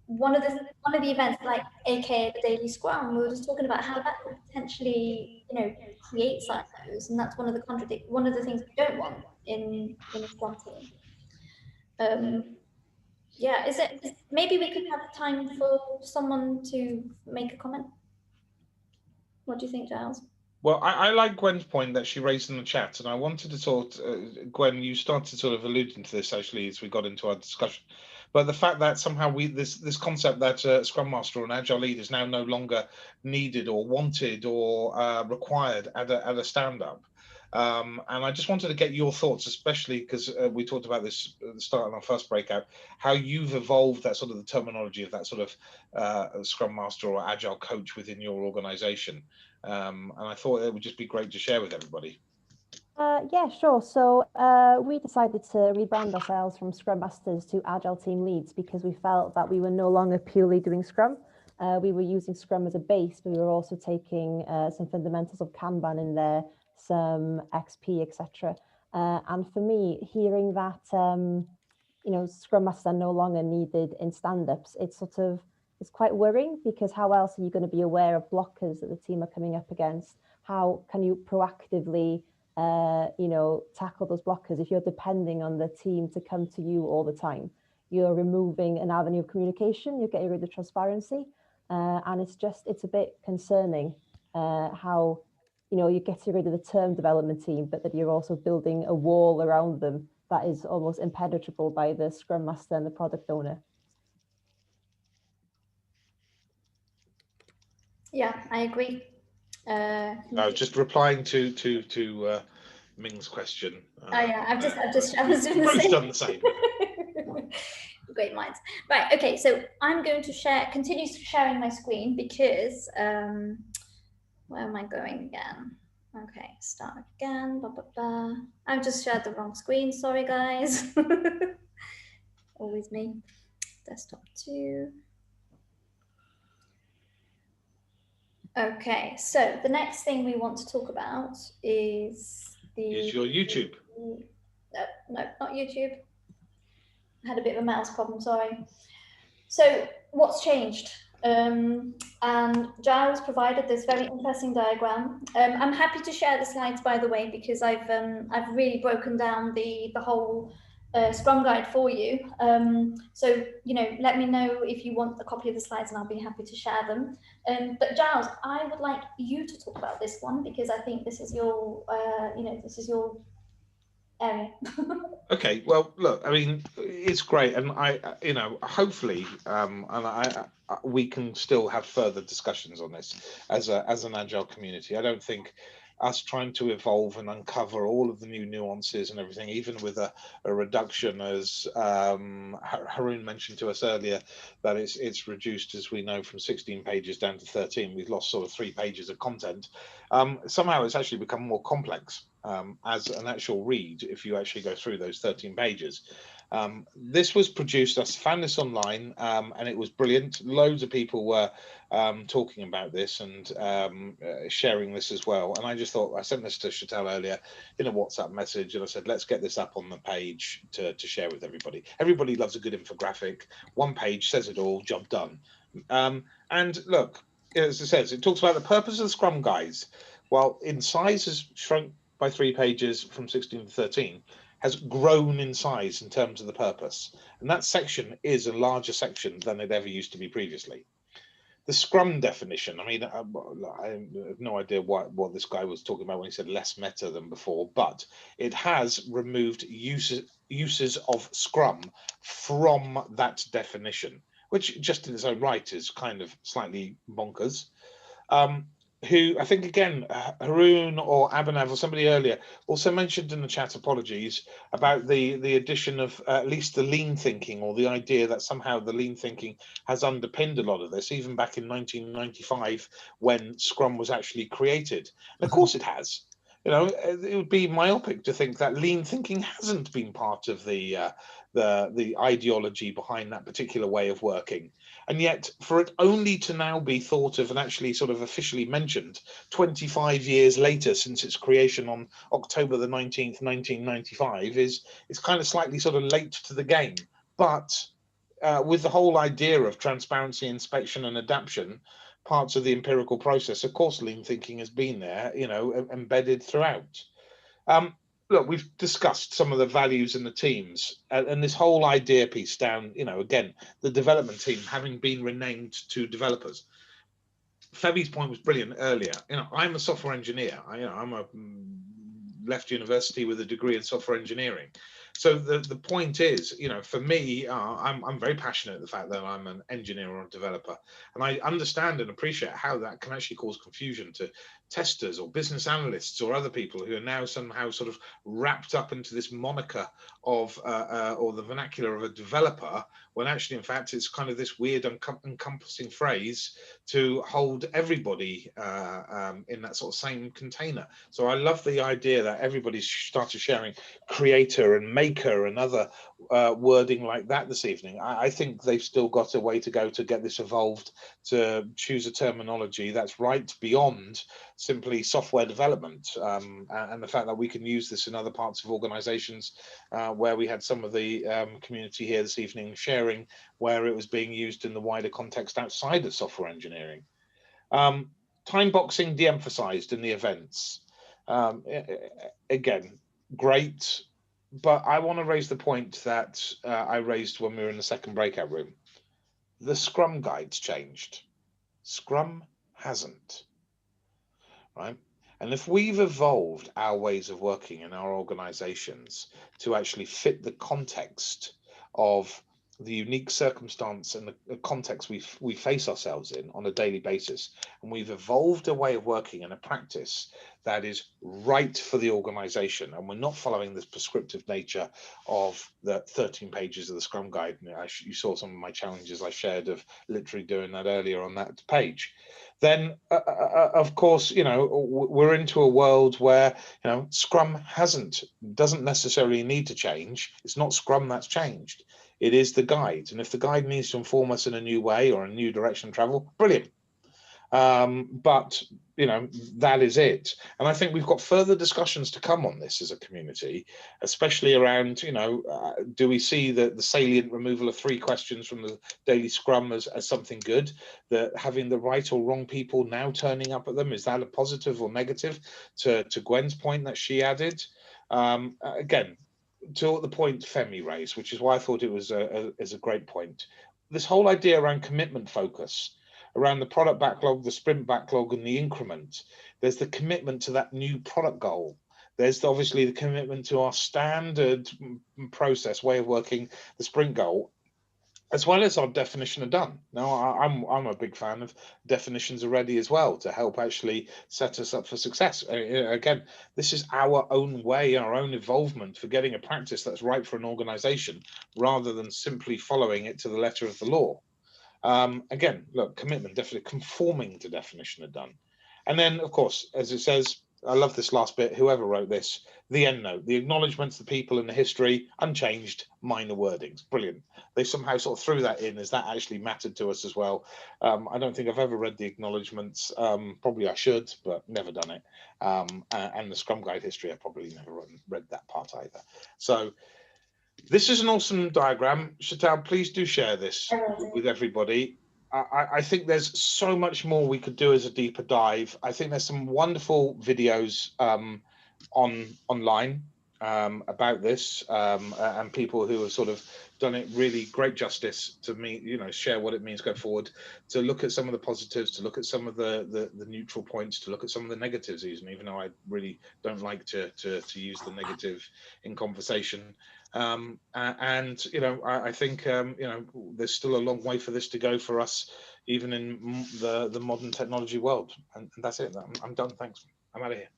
one of the events, like AKA the Daily Scrum, we were just talking about how that could potentially, create silos, and that's one of the things we don't want in a Scrum team. Yeah, maybe we could have time for someone to make a comment. What do you think, Giles? Well, I like Gwen's point that she raised in the chat, and I wanted to talk, Gwen, you started sort of alluding to this actually as we got into our discussion. but the fact that somehow this concept that Scrum Master or an Agile lead is now no longer needed or wanted or required at a stand-up. And I just wanted to get your thoughts, especially because we talked about this at the start of our first breakout, how you've evolved that sort of the terminology of that sort of Scrum Master or Agile coach within your organization. And I thought it would just be great to share with everybody. Yeah, sure. So we decided to rebrand ourselves from Scrum Masters to Agile Team Leads because we felt that we were no longer purely doing Scrum. We were using Scrum as a base, but we were also taking some fundamentals of Kanban in there, some XP, etc. And for me, hearing that, you know, Scrum Masters are no longer needed in stand-ups, it's quite worrying, because how else are you going to be aware of blockers that the team are coming up against? How can you proactively you know, tackle those blockers if you're depending on the team to come to you all the time? You're removing an avenue of communication, you're getting rid of transparency, and it's a bit concerning how, you know, you're getting rid of the term development team, but that you're also building a wall around them that is almost impenetrable by the Scrum Master and the product owner. Yeah, I agree. I was just replying to Ming's question. Oh yeah, I was doing the same. Great minds. Right, okay, so I'm going to continue sharing my screen because where am I going again? Okay, start again. I've just shared the wrong screen, sorry guys. Always me. Desktop 2. Okay, so the next thing we want to talk about is your YouTube. No, not YouTube. I had a bit of a mouse problem, sorry. So what's changed? And Giles provided this very interesting diagram. I'm happy to share the slides, by the way, because I've really broken down the whole Scrum guide for you. So, you know, let me know if you want a copy of the slides and I'll be happy to share them. But Giles, I would like you to talk about this one because I think this is your, you know, this is your area. Okay, well, look, I mean, it's great, and you know, hopefully, we can still have further discussions on this as an Agile community. I don't think us trying to evolve and uncover all of the new nuances and everything, even with a reduction, as Haroon mentioned to us earlier, that it's reduced, as we know, from 16 pages down to 13. We've lost sort of 3 pages of content. Somehow it's actually become more complex as an actual read if you actually go through those 13 pages. This was produced, I found this online, and it was brilliant. Loads of people were talking about this and sharing this as well. And I just thought, I sent this to Sheetal earlier in a WhatsApp message, and I said, let's get this up on the page to share with everybody. Everybody loves a good infographic. 1 page says it all, job done. And look, as it says, it talks about the purpose of the Scrum guides. Well, in size has shrunk by 3 pages from 16 to 13, has grown in size in terms of the purpose. And that section is a larger section than it ever used to be previously. The Scrum definition, I mean, I have no idea what this guy was talking about when he said less meta than before, but it has removed uses of Scrum from that definition, which just in its own right is kind of slightly bonkers. Who I think, again, Haroon or Abhinav or somebody earlier also mentioned in the chat, apologies, about the addition of at least the lean thinking, or the idea that somehow the lean thinking has underpinned a lot of this, even back in 1995 when Scrum was actually created. And of course it has. You know, it would be myopic to think that lean thinking hasn't been part of the ideology behind that particular way of working. And yet, for it only to now be thought of and actually sort of officially mentioned 25 years later since its creation on October the 19th, 1995, is kind of slightly sort of late to the game. But with the whole idea of transparency, inspection, and adaptation, parts of the empirical process, of course, lean thinking has been there, you know, embedded throughout. Look, we've discussed some of the values in the teams, and this whole idea piece down, you know, again, the development team having been renamed to developers. Febby's point was brilliant earlier. You know, I'm a software engineer. I'm a left university with a degree in software engineering. So the point is, you know, for me, I'm very passionate at the fact that I'm an engineer or a developer, and I understand and appreciate how that can actually cause confusion to testers or business analysts or other people who are now somehow sort of wrapped up into this moniker of or the vernacular of a developer, when actually in fact it's kind of this weird encompassing phrase to hold everybody in that sort of same container. So I love the idea that everybody's started sharing creator and maker and other wording like that this evening. I think they've still got a way to go to get this evolved, to choose a terminology that's right beyond simply software development, and the fact that we can use this in other parts of organizations, where we had some of the community here this evening sharing where it was being used in the wider context outside of software engineering. Time boxing de-emphasized in the events. Again, great, but I want to raise the point that I raised when we were in the second breakout room. The Scrum guide's changed. Scrum hasn't, right? And if we've evolved our ways of working in our organizations to actually fit the context of the unique circumstance and the context we face ourselves in on a daily basis, and we've evolved a way of working and a practice that is right for the organization, and we're not following this prescriptive nature of the 13 pages of the Scrum Guide. You saw some of my challenges I shared of literally doing that earlier on that page. Then of course, you know, we're into a world where, you know, Scrum doesn't necessarily need to change. It's not Scrum that's changed. It is the guide, and if the guide needs to inform us in a new way or a new direction of travel, brilliant. But you know, that is it. And I think we've got further discussions to come on this as a community, especially around, you know, do we see the salient removal of 3 questions from the daily Scrum as something good? That having the right or wrong people now turning up at them, is that a positive or negative? To Gwen's point that she added, again, to the point Femi raised, which is why I thought it was a great point. This whole idea around commitment focus, around the product backlog, the sprint backlog, and the increment. There's the commitment to that new product goal. There's obviously the commitment to our standard process way of working, the sprint goal, as well as our definition of done. Now, I'm a big fan of definitions already as well, to help actually set us up for success. Again, this is our own way, our own involvement for getting a practice that's right for an organization, rather than simply following it to the letter of the law. Again, look, commitment, definitely conforming to definition of done. And then, of course, as it says, I love this last bit, whoever wrote this, the end note, the acknowledgements, the people and the history, unchanged, minor wordings. Brilliant. They somehow sort of threw that in as that actually mattered to us as well. I don't think I've ever read the acknowledgements. Probably I should, but never done it. And the Scrum Guide history, I probably never read that part either. So this is an awesome diagram. Sheetal, please do share this with everybody. I think there's so much more we could do as a deeper dive. I think there's some wonderful videos online about this, and people who have sort of done it really great justice to me, you know, share what it means go forward, to look at some of the positives, to look at some of the neutral points, to look at some of the negatives, even though I really don't like to use the negative in conversation. And you know, I think you know, there's still a long way for this to go for us, even in the modern technology world. And that's it. I'm done. Thanks. I'm out of here.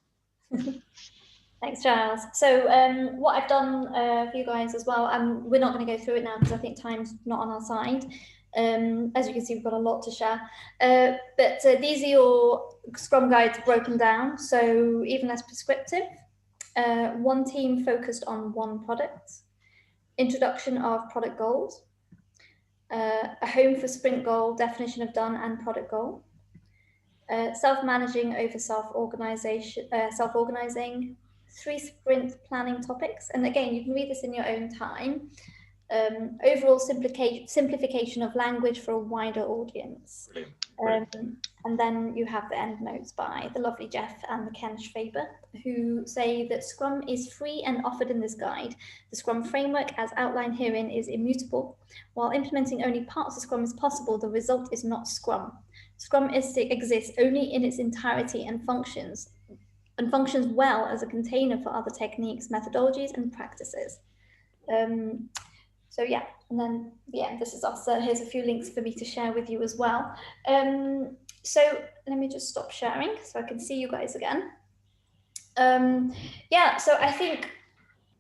Thanks, Giles. So what I've done for you guys as well, and we're not going to go through it now because I think time's not on our side. As you can see, we've got a lot to share. But these are your Scrum guides broken down, so even less prescriptive. One team focused on one product. Introduction of product goals. A home for sprint goal, definition of done and product goal. Self-managing over self-organizing. 3 sprint planning topics, and again, you can read this in your own time. Overall simplification of language for a wider audience. And then you have the end notes by the lovely Jeff and the Ken Schwaber, who say that Scrum is free and offered in this guide. The Scrum framework as outlined herein is immutable. While implementing only parts of Scrum is possible, the result is not Scrum. Scrum exists only in its entirety and functions and functions well as a container for other techniques, methodologies, and practices. So yeah, and then yeah, this is us. Here's a few links for me to share with you as well. So let me just stop sharing so I can see you guys again. Yeah, so I think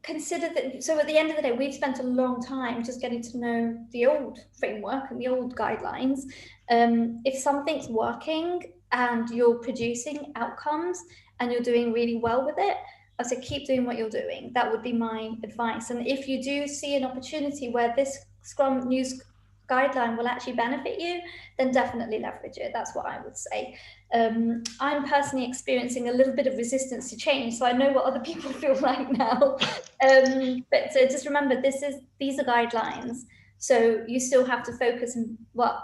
consider that. So at the end of the day, we've spent a long time just getting to know the old framework and the old guidelines. If something's working and you're producing outcomes and you're doing really well with it, I say keep doing what you're doing. That would be my advice. And if you do see an opportunity where this Scrum news guideline will actually benefit you, then definitely leverage it. That's what I would say. I'm personally experiencing a little bit of resistance to change, so I know what other people feel like now. But so just remember, these are guidelines, so you still have to focus on what.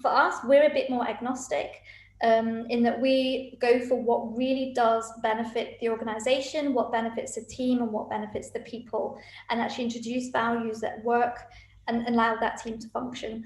For us, we're a bit more agnostic in that we go for what really does benefit the organization, what benefits the team, and what benefits the people, and actually introduce values that work and allow that team to function.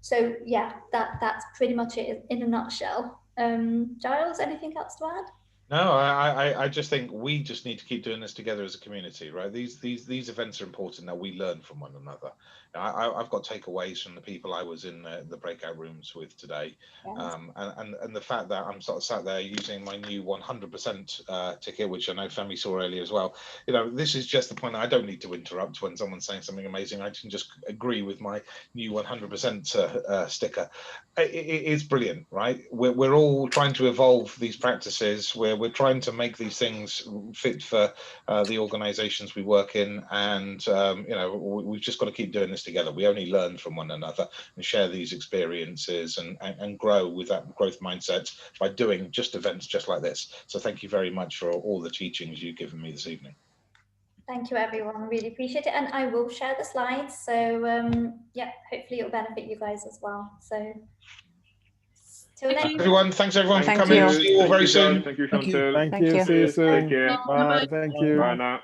So yeah, that's pretty much it in a nutshell. Giles, anything else to add? No, I just think we just need to keep doing this together as a community, right? These events are important. Now we learn from one another. I've got takeaways from the people I was in the breakout rooms with today, yes. And the fact that I'm sort of sat there using my new 100% ticket, which I know Femi saw earlier as well. You know, this is just the point. I don't need to interrupt when someone's saying something amazing. I can just agree with my new 100% sticker. It's brilliant, right? We're all trying to evolve these practices. We're trying to make these things fit for the organizations we work in, and you know, we've just got to keep doing this together. We only learn from one another and share these experiences and grow with that growth mindset by doing just events just like this. So thank you very much for all the teachings you've given me this evening. Thank you, everyone. Really appreciate it. And I will share the slides. So yeah, hopefully it'll benefit you guys as well. So till next everyone, thanks everyone for Thank coming. you. See you all very soon. Thank you, Chantal. Thank you. See you soon. Take care. Bye. Thank you. Bye now.